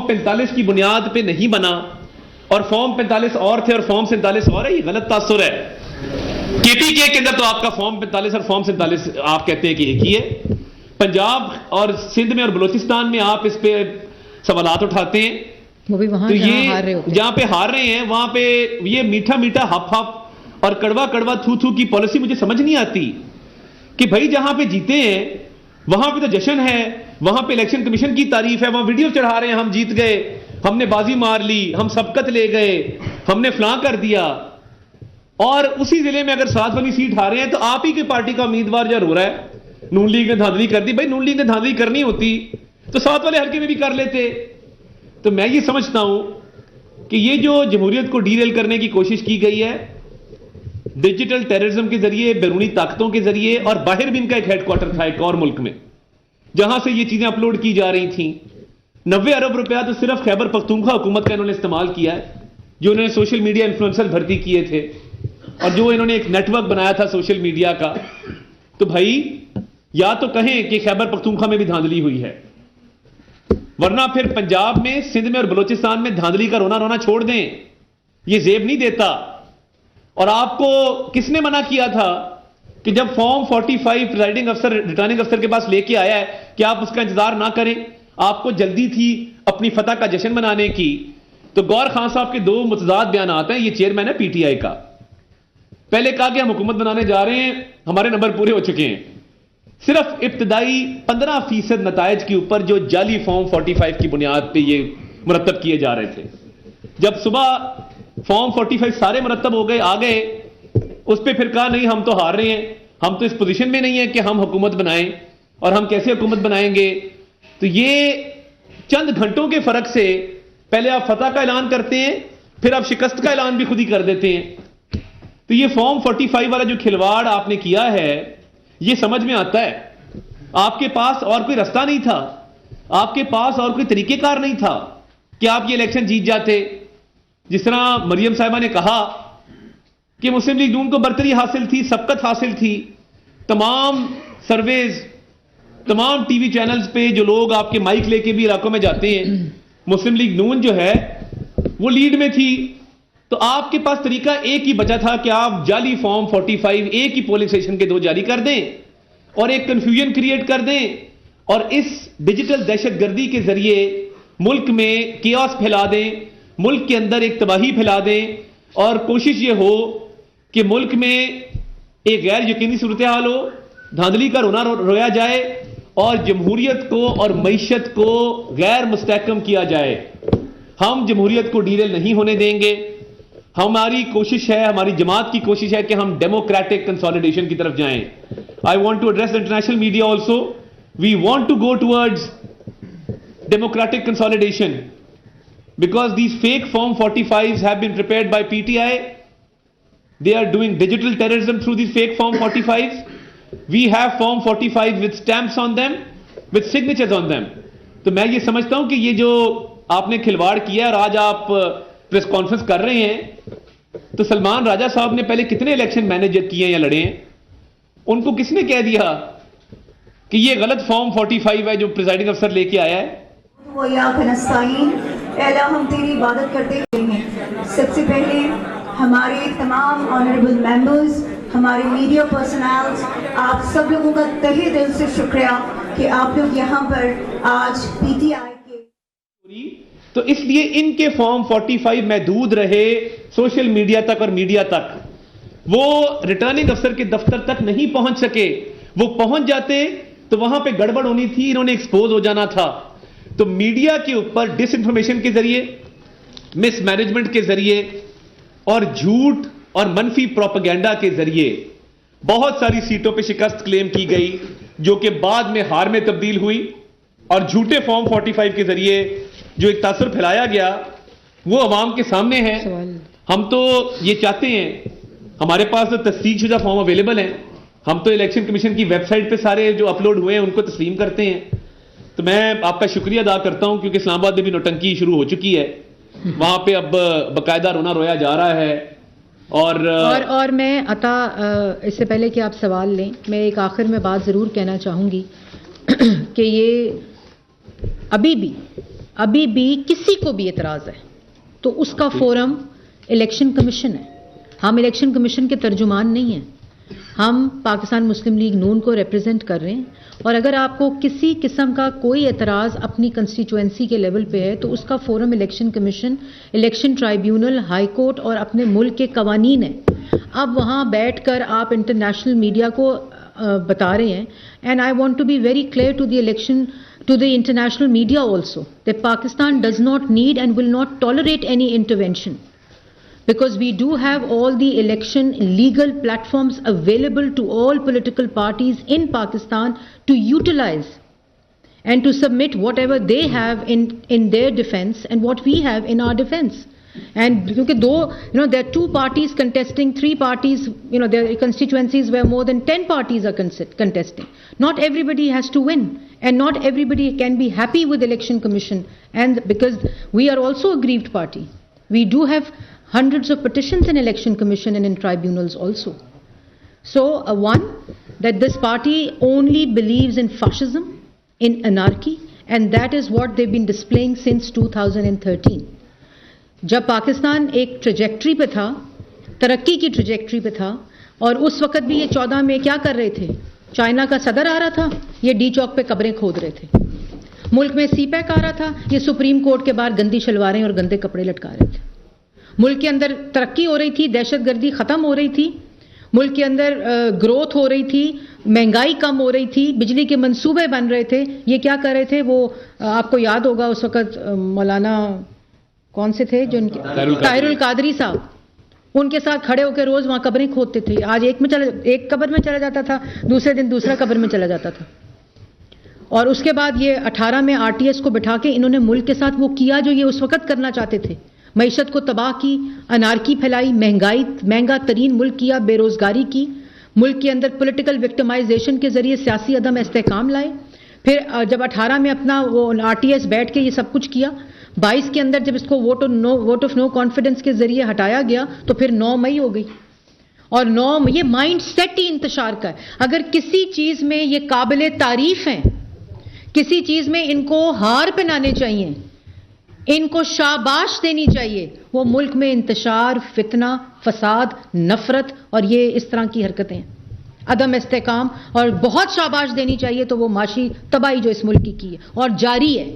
Speaker 1: 45 کی بنیاد پہ نہیں بنا اور فارم 45 اور تھے اور فارم 47 اور ہے, یہ غلط تاثر ہے. کے پی کے اندر تو آپ کا فارم 45 اور فارم 47 آپ کہتے ہیں کہ ایک ہی ہے. پنجاب اور سندھ میں اور بلوچستان میں آپ اس پہ سوالات اٹھاتے ہیں.
Speaker 2: وہ بھی وہاں
Speaker 1: تو
Speaker 2: جہاں
Speaker 1: یہ
Speaker 2: ہار رہے ہوتے ہیں.
Speaker 1: جہاں پہ ہار رہے ہیں وہاں پہ یہ میٹھا میٹھا ہپ ہپ اور کڑوا کڑوا تھو تھو کی پالیسی مجھے سمجھ نہیں آتی کہ بھائی جہاں پہ جیتے ہیں وہاں پہ تو جشن ہے, وہاں پہ الیکشن کمیشن کی تعریف ہے, وہاں ویڈیو چڑھا رہے ہیں ہم جیت گئے, ہم نے بازی مار لی, ہم سبقت لے گئے, ہم نے فلاں کر دیا. اور اسی ضلع میں اگر 7 والی سیٹ ہار رہے ہیں تو آپ ہی کی پارٹی کا امیدوار جو رو رہا ہے نون لیگ نے دھاندلی کر دی. بھائی نون لیگ نے دھاندلی کرنی ہوتی تو 7 والے حلقے میں بھی کر لیتے. تو میں یہ سمجھتا ہوں کہ یہ جو جمہوریت کو ڈی ریل کرنے کی کوشش کی گئی ہے ڈیجیٹل ٹیررزم کے ذریعے, بیرونی طاقتوں کے ذریعے, اور باہر بھی ان کا ایک ہیڈ کوارٹر تھا ایک اور ملک میں جہاں سے یہ چیزیں اپلوڈ کی جا رہی تھیں. 90 ارب روپیہ تو صرف خیبر پختونخوا حکومت کا انہوں نے استعمال کیا ہے, جو انہوں نے سوشل میڈیا انفلوئنسر بھرتی کیے تھے اور جو انہوں نے ایک نیٹ ورک بنایا تھا سوشل میڈیا کا. تو بھائی یا تو کہیں کہ خیبر پختونخوا میں بھی دھاندلی ہوئی ہے, ورنہ پھر پنجاب میں, سندھ میں اور بلوچستان میں دھاندلی کا رونا رونا چھوڑ دیں. یہ زیب نہیں دیتا. اور آپ کو کس نے منع کیا تھا کہ جب فارم 45 پریزائڈنگ افسر ریٹرننگ افسر کے پاس لے کے آیا ہے کہ آپ اس کا انتظار نہ کریں, آپ کو جلدی تھی اپنی فتح کا جشن منانے کی. تو گور خان صاحب کے 2 متضاد بیانات ہیں. یہ چیئرمین ہے پی ٹی آئی کا. پہلے کہا کہ ہم حکومت بنانے جا رہے ہیں, ہمارے نمبر پورے ہو چکے ہیں. صرف ابتدائی 15% نتائج کے اوپر جو جعلی فارم 45 کی بنیاد پہ یہ مرتب کیے جا رہے تھے. جب صبح فارم 45 سارے مرتب ہو گئے, آ گئے, اس پہ پھر کہا نہیں ہم تو ہار رہے ہیں, ہم تو اس پوزیشن میں نہیں ہیں کہ ہم حکومت بنائیں, اور ہم کیسے حکومت بنائیں گے. تو یہ چند گھنٹوں کے فرق سے پہلے آپ فتح کا اعلان کرتے ہیں, پھر آپ شکست کا اعلان بھی خود ہی کر دیتے ہیں. تو یہ فارم 45 والا جو کھلواڑ آپ نے کیا ہے یہ سمجھ میں آتا ہے. آپ کے پاس اور کوئی رستہ نہیں تھا, آپ کے پاس اور کوئی طریقہ کار نہیں تھا کہ آپ یہ الیکشن جیت جاتے. جس طرح مریم صاحبہ نے کہا کہ مسلم لیگ نون کو برتری حاصل تھی, سبقت حاصل تھی. تمام سرویز, تمام ٹی وی چینلز پہ جو لوگ آپ کے مائک لے کے بھی علاقوں میں جاتے ہیں, مسلم لیگ نون جو ہے وہ لیڈ میں تھی. تو آپ کے پاس طریقہ ایک ہی بچا تھا کہ آپ جعلی فارم 45 ایک ہی پولنگ اسٹیشن کے 2 جاری کر دیں اور ایک کنفیوژن کریٹ کر دیں, اور اس ڈیجیٹل دہشت گردی کے ذریعے ملک میں کیوس پھیلا دیں, ملک کے اندر ایک تباہی پھیلا دیں, اور کوشش یہ ہو کہ ملک میں ایک غیر یقینی صورتحال ہو, دھاندلی کا رونا رویا جائے اور جمہوریت کو اور معیشت کو غیر مستحکم کیا جائے. ہم جمہوریت کو ڈیریل نہیں ہونے دیں گے. ہماری کوشش ہے, ہماری جماعت کی کوشش ہے کہ ہم ڈیموکریٹک کنسالیڈیشن کی طرف جائیں. I want to address the international media also. We want to go towards democratic consolidation because these fake form 45s have been prepared by PTI. They are doing digital terrorism through these fake form 45s. We have form 45 with stamps on them, with signatures on them. تو میں یہ سمجھتا ہوں کہ یہ جو آپ نے کھلواڑ کیا اور آج آپ پریس کانفرنس کر رہے ہیں, تو سلمان راجہ صاحب نے پہلے کتنے الیکشن مینیج کیے ہیں یا لڑے ہیں؟ ان کو کس نے کہہ دیا کہ یہ غلط فارم 45 ہے جو پریزائڈنگ افسر لے کے آیا ہے؟
Speaker 3: وہ یا فنستائین اعلیٰ ہم تیری عبادت کرتے ہیں. سب سے پہلے ہمارے تمام آنریبل ممبرز, ہمارے میڈیا پرسنلز, آپ سب لوگوں کا تہہ دل سے شکریہ کہ آپ لوگ یہاں پر آج پی ٹی آئی کے,
Speaker 1: تو اس لیے ان کے فارم 45 محدود رہے سوشل میڈیا تک اور میڈیا تک. وہ ریٹرننگ افسر کے دفتر تک نہیں پہنچ سکے. وہ پہنچ جاتے تو وہاں پہ گڑبڑ ہونی تھی, انہوں نے ایکسپوز ہو جانا تھا. تو میڈیا کے اوپر ڈس انفارمیشن کے ذریعے, مس مینجمنٹ کے ذریعے اور جھوٹ اور منفی پروپیگنڈا کے ذریعے بہت ساری سیٹوں پہ شکست کلیم کی گئی, جو کہ بعد میں ہار میں تبدیل ہوئی. اور جھوٹے فارم 45 کے ذریعے جو ایک تاثر پھیلایا گیا وہ عوام کے سامنے ہے. ہم تو یہ چاہتے ہیں, ہمارے پاس تو تصدیق شدہ فارم اویلیبل ہیں, ہم تو الیکشن کمیشن کی ویب سائٹ پہ سارے جو اپلوڈ ہوئے ہیں ان کو تسلیم کرتے ہیں. تو میں آپ کا شکریہ ادا کرتا ہوں, کیونکہ اسلام آباد میں بھی نوٹنکی شروع ہو چکی ہے, وہاں پہ اب باقاعدہ رونا رویا جا رہا ہے.
Speaker 2: اور میں عطا, اس سے پہلے کہ آپ سوال لیں, میں ایک آخر میں بات ضرور کہنا چاہوں گی کہ یہ ابھی بھی کسی کو بھی اعتراض ہے تو اس کا فورم الیکشن کمیشن ہے. ہم الیکشن کمیشن کے ترجمان نہیں ہیں, ہم پاکستان مسلم لیگ نون کو ریپرزینٹ کر رہے ہیں. اور اگر آپ کو کسی قسم کا کوئی اعتراض اپنی کنسٹیچوئنسی کے لیول پہ ہے تو اس کا forum election commission, election tribunal, high court اور اپنے ملک کے قوانین ہیں. اب وہاں بیٹھ کر آپ انٹرنیشنل میڈیا کو بتا رہے ہیں, and I want to be very clear to the election to the international media also, that Pakistan does not need and will not tolerate any intervention, because we do have all the election legal platforms available to all political parties in Pakistan to utilize and to submit whatever they have in their defense and what we have in our defense. And because though there are 2 parties contesting, 3 parties, there are constituencies where more than 10 parties are contesting. Not everybody has to win, and not everybody can be happy with election commission. And because we are also a aggrieved party, we do have hundreds of petitions in election commission and in tribunals also. So one, that this party only believes in fascism, in anarchy, and that is what they've been displaying since 2013. جب پاکستان ایک trajectory پہ تھا, ترقی کی trajectory پہ تھا, اور اس وقت بھی یہ 14 میں کیا کر رہے تھے, چائنا کا صدر آ رہا تھا, یہ ڈی چوک پہ قبریں کھود رہے تھے. ملک میں سی پیک آ رہا تھا, یہ سپریم کورٹ کے باہر گندی شلواریں اور گندے کپڑے لٹکا رہے تھے. ملک کے اندر ترقی ہو رہی تھی, دہشت گردی ختم ہو رہی تھی, ملک کے اندر گروتھ ہو رہی تھی, مہنگائی کم ہو رہی تھی, بجلی کے منصوبے بن رہے تھے. یہ کیا کر رہے تھے, وہ آپ کو یاد ہوگا اس وقت مولانا کون سے تھے جو ان کے, طاہر القادری صاحب, ان کے ساتھ کھڑے ہو کے روز وہاں قبریں کھودتے تھے. آج ایک قبر میں چلا جاتا تھا, دوسرے دن دوسرا قبر میں چلا جاتا تھا. اور اس کے بعد یہ 18 میں RTS کو بٹھا کے انہوں نے ملک کے ساتھ وہ کیا جو یہ اس وقت کرنا چاہتے تھے. معیشت کو تباہ کی, انارکی پھیلائی, مہنگا ترین ملک کیا, بے روزگاری کی, ملک کے اندر پولیٹیکل وکٹمائزیشن کے ذریعے سیاسی عدم استحکام لائے. پھر جب 18 میں اپنا وہ RTS بیٹھ کے یہ سب کچھ کیا, 22 کے اندر جب اس کو ووٹ آف نو کانفیڈنس کے ذریعے ہٹایا گیا تو پھر 9 مئی ہو گئی. اور 9 یہ مائنڈ سیٹ ہی انتشار کا ہے. اگر کسی چیز میں یہ قابل تعریف ہیں, کسی چیز میں ان کو ہار پہنانے چاہیے, ان کو شاباش دینی چاہیے, وہ ملک میں انتشار, فتنہ, فساد, نفرت اور یہ اس طرح کی حرکتیں, عدم استحکام, اور بہت شاباش دینی چاہیے تو وہ معاشی تباہی جو اس ملک کی ہے اور جاری ہے.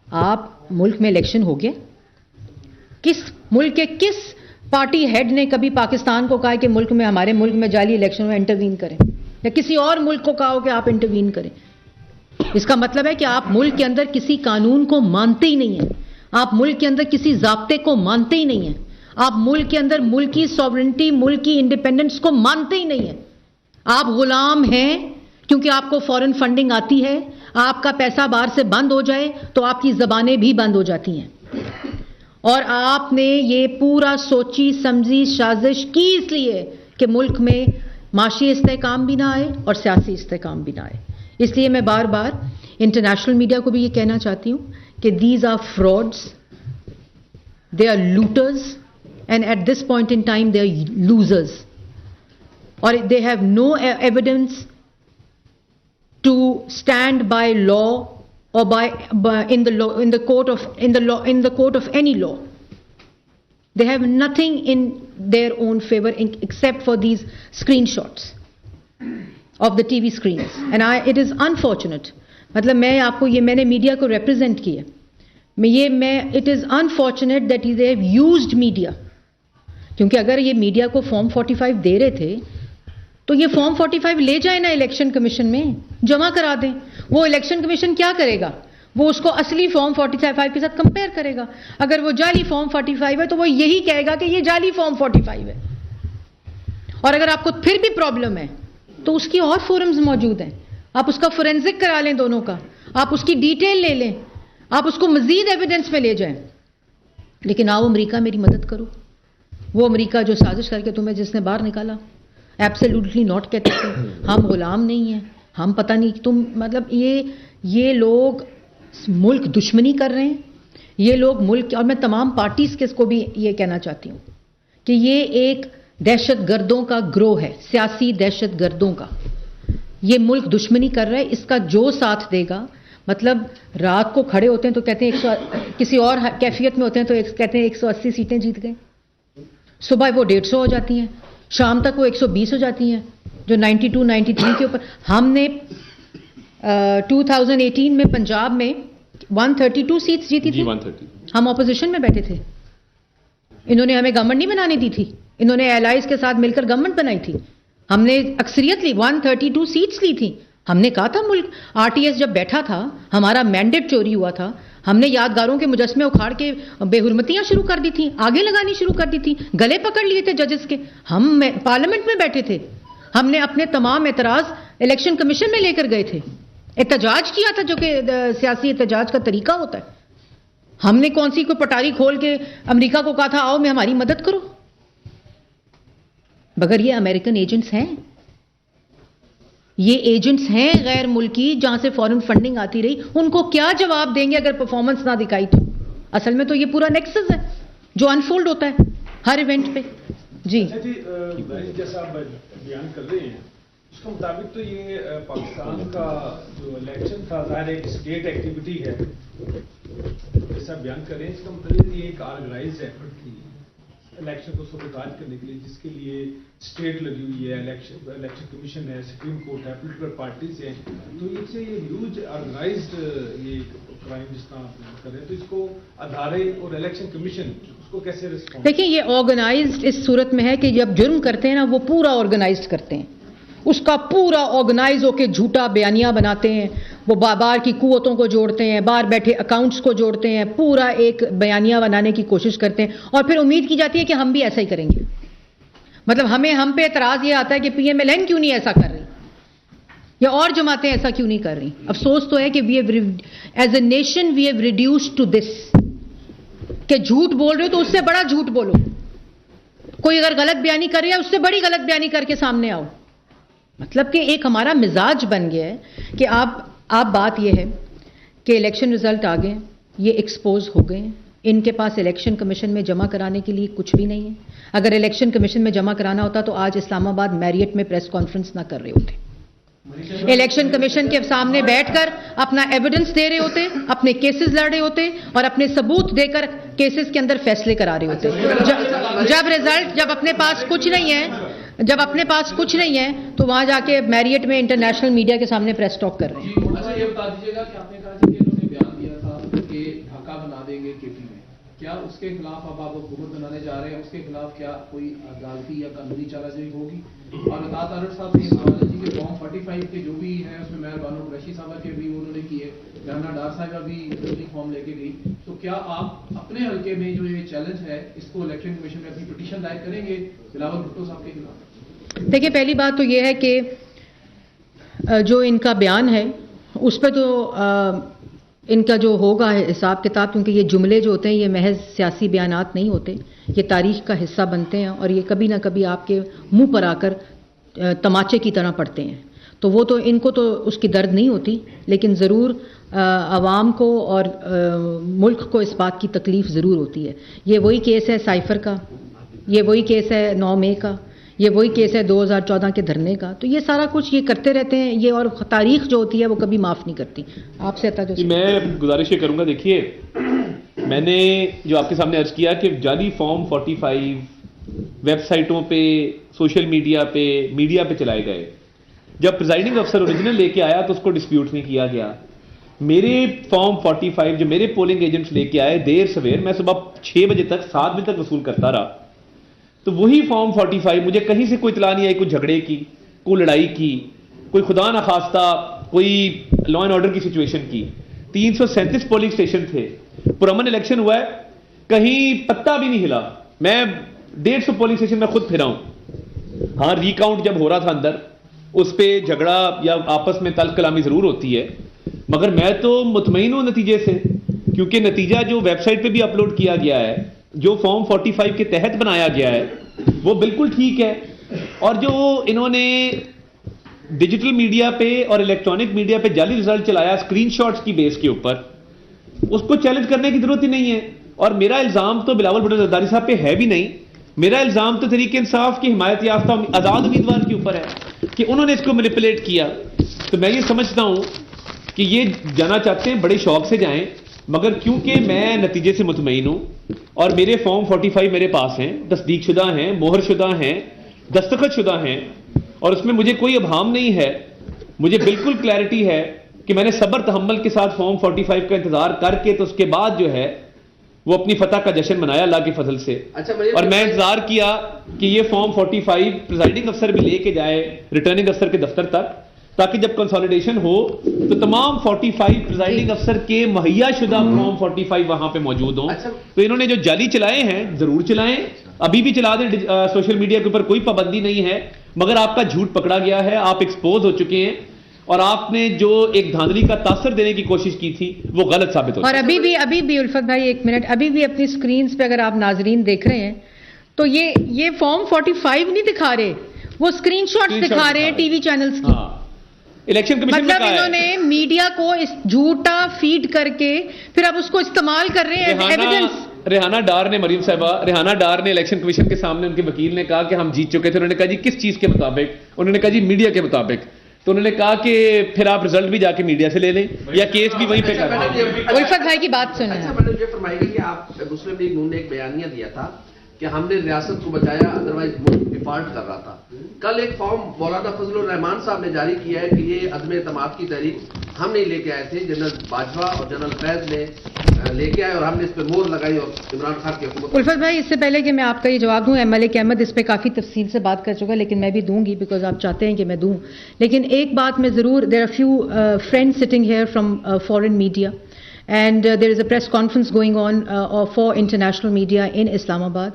Speaker 2: آپ ملک میں الیکشن ہو گیا, کس ملک کے کس پارٹی ہیڈ نے کبھی پاکستان کو کہا کہ ملک میں, ہمارے ملک میں جعلی الیکشن میں انٹروین کریں, یا کسی اور ملک کو کہا ہو کہ آپ انٹروین کریں؟ اس کا مطلب ہے کہ آپ ملک کے اندر کسی قانون کو مانتے ہی نہیں ہیں, آپ ملک کے اندر کسی ضابطے کو مانتے ہی نہیں ہیں, آپ ملک کے اندر ملکی سوورنٹی, ملکی انڈیپینڈنس کو مانتے ہی نہیں ہیں. آپ غلام ہیں کیونکہ آپ کو فورن فنڈنگ آتی ہے, آپ کا پیسہ باہر سے بند ہو جائے تو آپ کی زبانیں بھی بند ہو جاتی ہیں. اور آپ نے یہ پورا سوچی سمجھی سازش کی اس لیے کہ ملک میں معاشی استحکام بھی نہ آئے اور سیاسی استحکام بھی نہ آئے. اس لیے میں بار بار انٹرنیشنل میڈیا کو بھی یہ کہنا چاہتی ہوں کہ these are frauds, they are looters, and at this point in time they are losers, اور they have no evidence to stand by law or in the court of any law. They have nothing in their own favor except for these screenshots of the TV screens. And it is unfortunate. مطلب میں آپ کو یہ, میں نے media کو represent کیا, it is unfortunate that they have used media کیونکہ اگر یہ میڈیا کو فارم 45 دے رہے تھے تو یہ فارم 45 لے جائیں نا الیکشن کمیشن میں, جمع کرا دیں. وہ الیکشن کمیشن کیا کرے گا؟ وہ اس کو اصلی فارم 45 کے ساتھ کمپیئر کرے گا. اگر وہ جعلی فارم 45 ہے تو وہ یہی کہے گا کہ یہ جعلی فارم 45 ہے. اور اگر آپ کو پھر بھی پرابلم ہے تو اس کی اور فورمز موجود ہیں. آپ اس کا فورینزک کرا لیں دونوں کا, آپ اس کی ڈیٹیل لے لیں, آپ اس کو مزید ایویڈنس میں لے جائیں. لیکن آؤ امریکہ میری مدد کرو. وہ امریکہ جو سازش کر کے تمہیں جس نے باہر نکالا, ایبسلیوٹلی ناٹ کہتے تھے ہم غلام نہیں ہیں, ہم پتہ نہیں تم, مطلب یہ لوگ ملک دشمنی کر رہے ہیں. یہ لوگ ملک, اور میں تمام پارٹیز کے کو بھی یہ کہنا چاہتی ہوں کہ یہ ایک دہشت گردوں کا گروہ ہے, سیاسی دہشت گردوں کا. یہ ملک دشمنی کر رہا ہے. اس کا جو ساتھ دے گا, مطلب رات کو کھڑے ہوتے ہیں تو کہتے ہیں کسی اور کیفیت میں ہوتے ہیں تو کہتے ہیں 180 سیٹیں جیت گئے, صبح وہ 150 ہو جاتی ہیں, شام تک وہ 120 ہو جاتی ہیں, جو 92 93 کے اوپر. ہم نے 2018 میں پنجاب میں 132 سیٹس جیتی تھی. ہم اپوزیشن میں بیٹھے تھے. انہوں نے ہمیں گورنمنٹ نہیں بنانے دی تھی, انہوں نے الائز کے ساتھ مل کر گورنمنٹ بنائی تھی. ہم نے اکثریت لی, 132 سیٹس لی تھی. ہم نے کہا تھا ملک, آر ٹی ایس جب بیٹھا تھا, ہمارا مینڈیٹ چوری ہوا تھا, ہم نے یادگاروں کے مجسمے اکھاڑ کے بے حرمتیاں شروع کر دی تھیں, آگے لگانی شروع کر دی تھی, گلے پکڑ لیے تھے ججز کے. ہم پارلیمنٹ میں بیٹھے تھے, ہم نے اپنے تمام اعتراض الیکشن کمیشن میں لے کر گئے تھے, احتجاج کیا تھا, جو کہ سیاسی احتجاج کا طریقہ ہوتا ہے. ہم نے کون سی کوئی پٹاری کھول کے امریکہ کو کہا تھا آؤ میں ہماری مدد کرو. مگر یہ امریکن ایجنٹس ہیں, یہ ایجنٹس ہیں غیر ملکی, جہاں سے فورن فنڈنگ آتی رہی. ان کو کیا جواب دیں گے اگر پرفارمنس نہ دکھائی تو؟ اصل میں تو یہ پورا نیکسس ہے جو انفولڈ ہوتا ہے ہر ایونٹ پہ. جی
Speaker 4: جیسا آپ بیان کر رہے ہیں اس کے مطابق تو یہ پاکستان کا جو الیکشن تھا ظاہر ایک اسٹیٹ ایکٹیویٹی ہے, جیسا بیان کر رہے ہیں اس کا مطلب یہ ایک آرگنائزڈ ایفرٹ تھی الیکشن کو سبوتاج کرنے کے لیے, جس کے لیے اسٹیٹ لگی ہوئی ہے, الیکشن کمیشن ہے, سپریم کورٹ ہے, پولیٹیکل پارٹیز ہیں. تو اس سے یہ ہیوج آرگنائزڈ یہ کرائم جس طرح آپ کر رہے ہیں, تو اس کو ادارے اور الیکشن کمیشن اس کو کیسے رسپونس؟
Speaker 2: دیکھیں یہ آرگنائزڈ اس صورت میں ہے کہ جب جرم کرتے ہیں نا وہ پورا آرگنائزڈ کرتے ہیں, اس کا پورا آرگنائز ہو کے جھوٹا بیانیہ بناتے ہیں, وہ بار کی قوتوں کو جوڑتے ہیں, باہر بیٹھے اکاؤنٹس کو جوڑتے ہیں, پورا ایک بیانیہ بنانے کی کوشش کرتے ہیں, اور پھر امید کی جاتی ہے کہ ہم بھی ایسا ہی کریں گے. مطلب ہم پہ اعتراض یہ آتا ہے کہ پی ایم ایل این کیوں نہیں ایسا کر رہی, یا اور جماعتیں ایسا کیوں نہیں کر رہی. افسوس تو ہے کہ as a nation we have reduced to this, کہ جھوٹ بول رہے ہو تو اس سے بڑا جھوٹ بولو. کوئی اگر غلط بیانی کر رہا ہے اس سے بڑی غلط بیانی کر کے سامنے آؤ. مطلب کہ ایک ہمارا مزاج بن گیا ہے کہ آپ بات یہ ہے کہ الیکشن رزلٹ آ گئے, یہ ایکسپوز ہو گئے, ان کے پاس الیکشن کمیشن میں جمع کرانے کے لیے کچھ بھی نہیں ہے. اگر الیکشن کمیشن میں جمع کرانا ہوتا تو آج اسلام آباد میریٹ میں پریس کانفرنس نہ کر رہے ہوتے. الیکشن کمیشن کے سامنے بیٹھ کر اپنا ایویڈنس دے رہے ہوتے, اپنے کیسز لڑ رہے ہوتے, اور اپنے ثبوت دے کر کیسز کے اندر فیصلے کرا رہے ہوتے. جب اپنے پاس کچھ نہیں ہے تو وہاں جا کے میریٹ میں انٹرنیشنل میڈیا کے سامنے پریس ٹاک کر رہے ہیں.
Speaker 5: یہ بتا دیجیے گا کہ آپ نے کہا کہ انہوں نے بیان دیا تھا کہ ڈھاکہ بنا دیں گے کے پی میں, کیا اس کے خلاف اب آپ حکومت بنانے جا رہے ہیں, اس کے خلاف کیا کوئی عدالتی یا قانونی چارہ جوئی ہوگی؟ اور عطاط ارڑ صاحب سے سوال ہے کہ فارم 45 کے جو بھی ہیں اس میں مہر بانو قریشی صاحبہ کے بھی انہوں نے کیے, رحمانہ ڈار صاحبہ بھی اپنی فارم لے کے گئی, تو کیا آپ اپنے حلقے میں جو یہ چیلنج ہے اس کو الیکشن کمیشن میں اپنی پٹیشن دائر کریں گے بلاول بھٹو صاحب کے خلاف؟
Speaker 2: دیکھیے پہلی بات تو یہ ہے کہ جو ان کا بیان ہے اس پہ تو ان کا جو ہوگا حساب کتاب, کیونکہ یہ جملے جو ہوتے ہیں یہ محض سیاسی بیانات نہیں ہوتے, یہ تاریخ کا حصہ بنتے ہیں, اور یہ کبھی نہ کبھی آپ کے منہ پر آ کر تماچے کی طرح پڑتے ہیں. تو وہ تو ان کو تو اس کی درد نہیں ہوتی, لیکن ضرور عوام کو اور ملک کو اس بات کی تکلیف ضرور ہوتی ہے. یہ وہی کیس ہے سائفر کا, یہ وہی کیس ہے 9 مئی کا, یہ وہی کیس ہے 2014 کے دھرنے کا. تو یہ سارا کچھ یہ کرتے رہتے ہیں یہ, اور تاریخ جو ہوتی ہے وہ کبھی معاف نہیں کرتی. آپ سے
Speaker 1: میں گزارش یہ کروں گا, دیکھیے میں نے جو آپ کے سامنے عرض کیا کہ جعلی فارم 45 ویب سائٹوں پہ, سوشل میڈیا پہ, میڈیا پہ چلائے گئے. جب پریزائڈنگ افسر اوریجنل لے کے آیا تو اس کو ڈسپیوٹ نہیں کیا گیا. میرے فارم 45 جو میرے پولنگ ایجنٹس لے کے آئے دیر سویر, میں صبح 6 بجے تک 7 بجے تک وصول کرتا رہا. تو وہی فارم 45 مجھے کہیں سے کوئی اطلاع نہیں آئی کوئی جھگڑے کی، کوئی لڑائی کی، کوئی خدا نخواستہ کوئی لا اینڈ آرڈر کی سچویشن کی. 337 پولنگ اسٹیشن تھے، پرامن الیکشن ہوا ہے، کہیں پتہ بھی نہیں ہلا. میں 150 پولنگ اسٹیشن میں خود پھرا ہوں. ہاں ریکاؤنٹ جب ہو رہا تھا اندر اس پہ جھگڑا یا آپس میں تلخ کلامی ضرور ہوتی ہے، مگر میں تو مطمئن ہوں نتیجے سے، کیونکہ نتیجہ جو ویب سائٹ پہ بھی اپلوڈ کیا گیا ہے، جو فارم 45 کے تحت بنایا گیا ہے، وہ بالکل ٹھیک ہے. اور جو انہوں نے ڈیجیٹل میڈیا پہ اور الیکٹرانک میڈیا پہ جعلی رزلٹ چلایا اسکرین شاٹس کی بیس کے اوپر، اس کو چیلنج کرنے کی ضرورت ہی نہیں ہے. اور میرا الزام تو بلاول بھٹو زرداری صاحب پہ ہے بھی نہیں، میرا الزام تو تحریک انصاف کی حمایت یافتہ آزاد امیدوار کے اوپر ہے کہ انہوں نے اس کو مینیپولیٹ کیا. تو میں یہ سمجھتا ہوں کہ یہ جانا چاہتے ہیں بڑے شوق سے جائیں، مگر کیونکہ میں نتیجے سے مطمئن ہوں اور میرے فارم 45 میرے پاس ہیں، تصدیق شدہ ہیں، مہر شدہ ہیں، دستخط شدہ ہیں، اور اس میں مجھے کوئی ابہام نہیں ہے. مجھے بالکل کلیئرٹی ہے کہ میں نے صبر تحمل کے ساتھ فارم 45 کا انتظار کر کے تو اس کے بعد جو ہے وہ اپنی فتح کا جشن منایا اللہ کے فضل سے. اور میں انتظار کیا کہ یہ فارم 45 پریزائڈنگ افسر بھی لے کے جائے ریٹرننگ افسر کے دفتر تک، تاکہ جب کنسالیڈیشن ہو تو تمام 45 پریزائڈنگ افسر کے مہیا شدہ فارم 45 وہاں پہ موجود ہوں. تو انہوں نے جو جعلی چلائے ہیں ضرور چلائیں، ابھی بھی چلا دیں، سوشل میڈیا کے اوپر کوئی پابندی نہیں ہے، مگر آپ کا جھوٹ پکڑا گیا ہے، آپ ایکسپوز ہو چکے ہیں، اور آپ نے جو ایک دھاندلی کا تاثر دینے کی کوشش کی تھی وہ غلط ثابت ہو.
Speaker 2: اور ابھی بھی الفت بھائی ایک منٹ، ابھی بھی اپنی سکرینز پہ اگر آپ ناظرین دیکھ رہے ہیں تو یہ فارم 45 نہیں دکھا رہے، وہ سکرین شاٹس دکھا رہے ہیں ٹی وی چینلز کی.
Speaker 1: الیکشن کمیشن
Speaker 2: مطلب انہوں نے میڈیا کو اس جھوٹا فیڈ کر کے پھر اب اس کو استعمال کر رہے ہیں ایویڈنس.
Speaker 1: ریحانہ ڈار نے، مریم صاحبہ ریحانہ ڈار نے الیکشن کمیشن کے سامنے ان کے وکیل نے کہا کہ ہم جیت چکے تھے. انہوں نے کہا جی کس چیز کے مطابق؟ انہوں نے کہا جی میڈیا کے مطابق. تو انہوں نے کہا کہ پھر آپ رزلٹ بھی جا کے میڈیا سے لے لیں یا کیس بھی وہیں پہ کر لیں.
Speaker 2: الفت بھائی کی بات سنیں.
Speaker 6: اچھا میں نے یہ فرمائے گا کہ آپ مسلم لیگ نون نے ایک بیانیہ دیا تھا کہ ہم نے ریاست کو بچایا، ادروائز ملک ڈیفالٹ کر رہا تھا. کل ایک فارم مولانا فضل الرحمان صاحب نے جاری کیا ہے کہ یہ عدم اعتماد کی تحریک ہم نہیں لے کے آئے تھے، جنرل باجوہ اور جنرل فیض نے لے کے آئے اور ہم نے اس پہ مہر لگائی اور عمران خان کی حکومت.
Speaker 2: الفت بھائی اس سے پہلے کہ میں آپ کا یہ جواب دوں، ملک احمد اس پہ کافی تفصیل سے بات کر چکا، لیکن میں بھی دوں گی بیکاز آپ چاہتے ہیں کہ میں دوں. لیکن ایک بات میں ضرور، there are few friends sitting here from foreign media and there is a press conference going on for international media in Islamabad.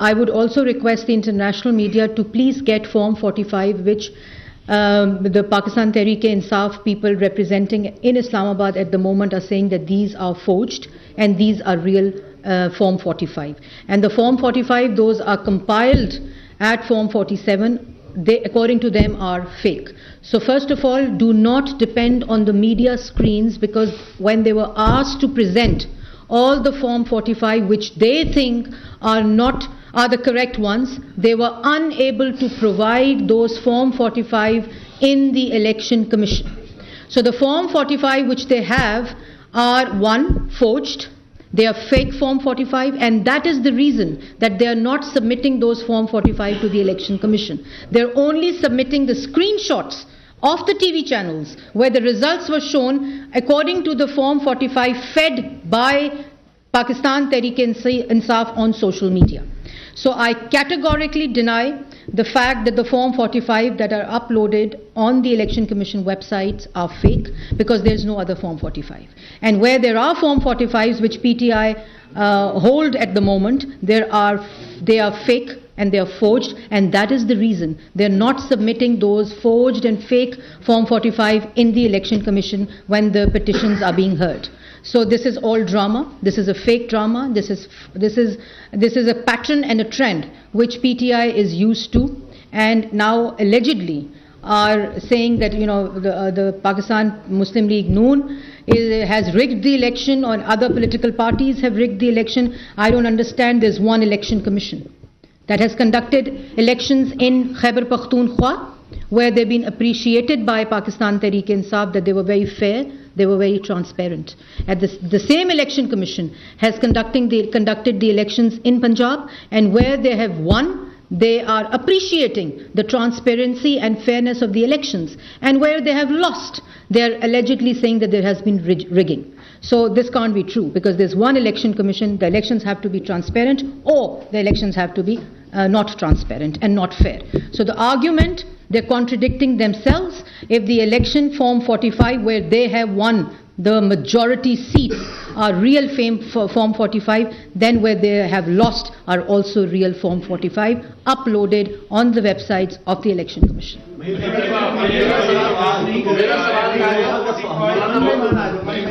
Speaker 2: I would also request the international media to please get Form 45, which the Pakistan Tehreek-e-Insaf people representing in Islamabad at the moment are saying that these are forged and these are real Form 45. And the Form 45, those are compiled at Form 47. They, according to them, are fake. So first of all, do not depend on the media screens, because when they were asked to present all the Form 45 which they think are the correct ones, they were unable to provide those Form 45 in the Election Commission. So the Form 45 which they have are, one, forged. They are fake Form 45, and that is the reason that they are not submitting those Form 45 to the Election Commission. They're only submitting the screenshots of the TV channels where the results were shown according to the Form 45 fed by Pakistan Tehreek-e-Insaf on social media. So I categorically deny the fact that the Form 45 that are uploaded on the Election Commission websites are fake, because there is no other Form 45. And where there are Form 45s which PTI hold at the moment, they are fake and they are forged, and that is the reason they are not submitting those forged and fake Form 45 in the Election Commission when the petitions are being heard. So this is all drama. This is a fake drama. This is a pattern and a trend which PTI is used to, and now allegedly are saying that the Pakistan Muslim League Noon has rigged the election, or other political parties have rigged the election. I don't understand. There's one election commission that has conducted elections in Khyber Pakhtunkhwa, where they've been appreciated by Pakistan Tehreek-e-Insaf that they were very fair, they were very transparent. And the same election commission has conducted the elections in Punjab, and where they have won, they are appreciating the transparency and fairness of the elections. And where they have lost, they are allegedly saying that there has been rigging. So this can't be true, because there's one election commission. The elections have to be transparent, or the elections have to be not transparent and not fair. So the argument, they're contradicting themselves. If the election Form 45, where they have won the majority seats, are real Form 45, then where they have lost are also real Form 45, uploaded on the websites of the Election Commission.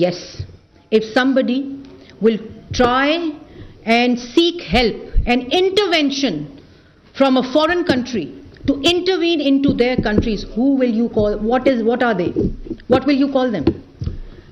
Speaker 2: yes, if somebody will try and seek help and intervention from a foreign country to intervene into their countries, who will you call? What are they? What will you call them?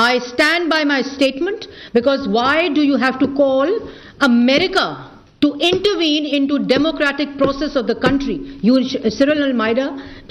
Speaker 2: I stand by my statement, because why do you have to call America to intervene into democratic process of the country? Cyril Almeida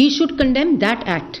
Speaker 2: he should condemn that act.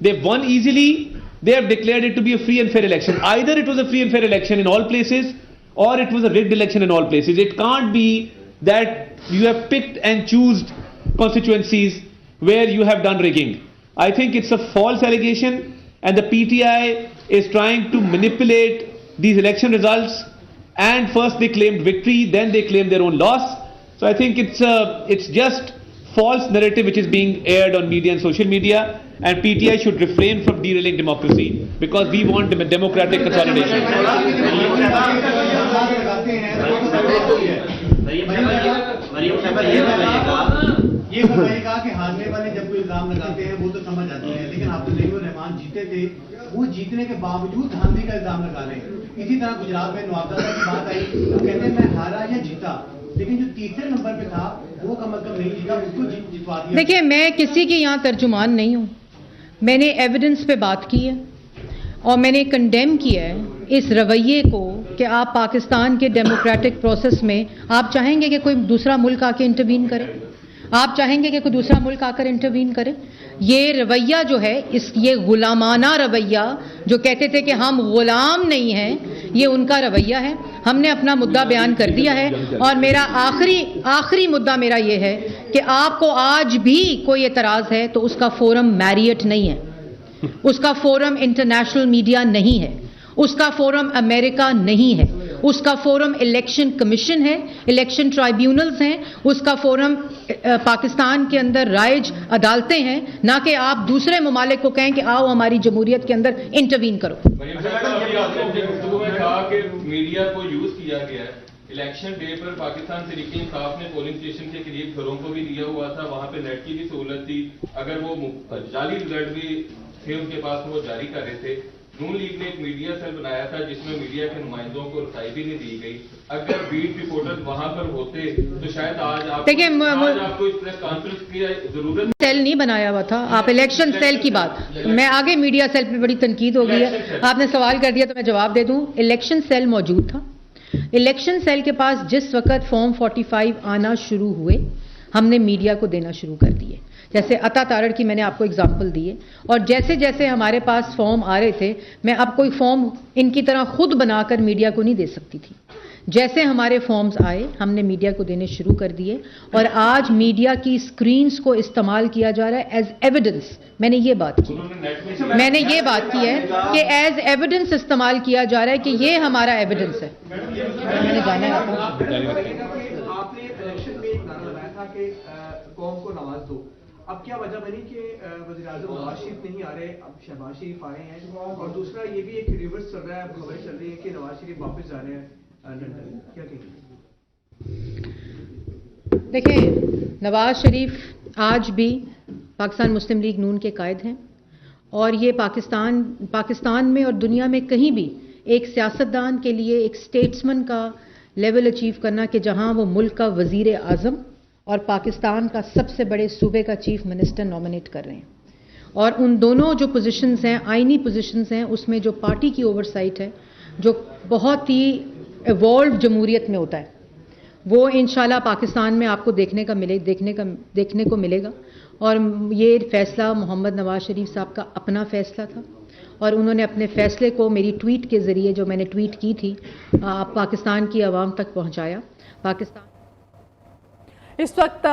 Speaker 1: they've won easily they have declared it to be a free and fair election. Either it was a free and fair election in all places, or it was a rigged election in all places. It can't be that you have picked and chosen constituencies where you have done rigging. I think it's a false allegation, and the PTI is trying to manipulate these election results, and first they claimed victory, then they claimed their own loss. So I think it's just false narrative which is being aired on media and social media, and PTI should refrain from derailing democracy, because we want democratic consolidation.
Speaker 7: یہ بتائیے گا کہ ہارنے والے جب کوئی الزام لگاتے ہیں وہ تو سمجھ آتے ہیں، لیکن آپ نعیم الرحمان جیتے تھے، وہ جیتنے کے باوجود دھاندلی کا الزام لگا رہے ہیں. اسی طرح گجرات میں نواب دادا کی بات آئی، وہ کہتے ہیں میں ہارا یا جیتا، لیکن جو تیسرے نمبر پہ تھا وہ کم از کم نہیں جیتا، اس کو جتوا دیا.
Speaker 2: دیکھیے، میں کسی کی یہاں ترجمان نہیں ہوں. میں نے ایویڈنس پہ بات کی ہے اور میں نے کنڈیم کیا ہے اس رویے کو کہ آپ پاکستان کے ڈیموکریٹک پروسیس میں آپ چاہیں گے کہ کوئی دوسرا ملک آ کے انٹروین کرے؟ آپ چاہیں گے کہ کوئی دوسرا ملک آ کر انٹروین کرے؟ یہ رویہ جو ہے، یہ غلامانہ رویہ، جو کہتے تھے کہ ہم غلام نہیں ہیں، یہ ان کا رویہ ہے. ہم نے اپنا مدعا بیان کر دیا ہے، اور میرا آخری مدعا میرا یہ ہے کہ آپ کو آج بھی کوئی اعتراض ہے تو اس کا فورم میریٹ نہیں ہے، اس کا فورم انٹرنیشنل میڈیا نہیں ہے، اس کا فورم امریکہ نہیں ہے، اس کا فورم الیکشن کمیشن ہے، الیکشن ٹرائیبیونلز ہیں، اس کا فورم پاکستان کے اندر رائج عدالتیں ہیں، نہ کہ آپ دوسرے ممالک کو کہیں کہ آؤ ہماری جمہوریت کے اندر انٹروین کرو.
Speaker 8: گفتگو میں کہا کہ میڈیا کو یوز کیا گیا ہے. الیکشن ڈے پر پاکستان تحریک انصاف نے پولنگ اسٹیشن کے قریب گھروں کو بھی دیا ہوا تھا، وہاں پہ نیٹ کی بھی سہولت تھی. اگر وہ جعلی رزلٹ بھی تھے ان کے پاس، وہ جاری کر رہے تھے. نون لیگ نے ایک میڈیا سیل بنایا تھا جس میں میڈیا کے نمائندوں کو رسائی بھی نہیں دی گئی. اگر بیٹ رپورٹر وہاں پر ہوتے تو شاید آج آپ کو اس پریس کانفرنس کی ضرورت.
Speaker 2: سیل نہیں بنایا ہوا تھا. آپ الیکشن سیل کی بات، میں آگے میڈیا سیل پہ بڑی تنقید ہو گئی ہے، آپ نے سوال کر دیا تو میں جواب دے دوں. الیکشن سیل موجود تھا. الیکشن سیل کے پاس جس وقت فارم 45 آنا شروع ہوئے، ہم نے میڈیا کو دینا شروع کر دیے. جیسے عطا تارڑ کی میں نے آپ کو اگزامپل دی ہے، اور جیسے جیسے ہمارے پاس فارم آ رہے تھے، میں اب کوئی فارم ان کی طرح خود بنا کر میڈیا کو نہیں دے سکتی تھی. جیسے ہمارے فارمز آئے ہم نے میڈیا کو دینے شروع کر دیے، اور آج میڈیا کی اسکرینز کو استعمال کیا جا رہا ہے ایز ایویڈنس. میں نے یہ بات کی ہے کہ ایز ایویڈنس استعمال کیا جا رہا ہے کہ یہ ہمارا ایویڈنس ہے. میں نے جانا ہے
Speaker 7: آپ نے الیکشن میں ایک نعرہ لگایا تھا کہ قوم کو نواز دو. اب کیا وجہ بنی کہ وزیر اعظم نواز شریف نہیں آ رہے، اب شہباز شریف آئے ہیں، اور دوسرا یہ بھی ایک ریورس چل رہا ہے، اب خبریں چل رہی ہیں کہ نواز شریف واپس جا رہے ہیں لندن. کیا کہیں گے؟
Speaker 2: دیکھیں، نواز شریف آج بھی پاکستان مسلم لیگ نون کے قائد ہیں، اور یہ پاکستان میں اور دنیا میں کہیں بھی ایک سیاستدان کے لیے ایک اسٹیٹسمن کا لیول اچیو کرنا کہ جہاں وہ ملک کا وزیر اعظم اور پاکستان کا سب سے بڑے صوبے کا چیف منسٹر نامنیٹ کر رہے ہیں، اور ان دونوں جو پوزیشنز ہیں، آئینی پوزیشنز ہیں، اس میں جو پارٹی کی اوورسائٹ ہے، جو بہت ہی ایوالوڈ جمہوریت میں ہوتا ہے، وہ انشاءاللہ پاکستان میں آپ کو دیکھنے کو ملے گا. اور یہ فیصلہ محمد نواز شریف صاحب کا اپنا فیصلہ تھا، اور انہوں نے اپنے فیصلے کو میری ٹویٹ کے ذریعے، جو میں نے ٹویٹ کی تھی، پاکستان کی عوام تک پہنچایا. پاکستان
Speaker 9: اس وقت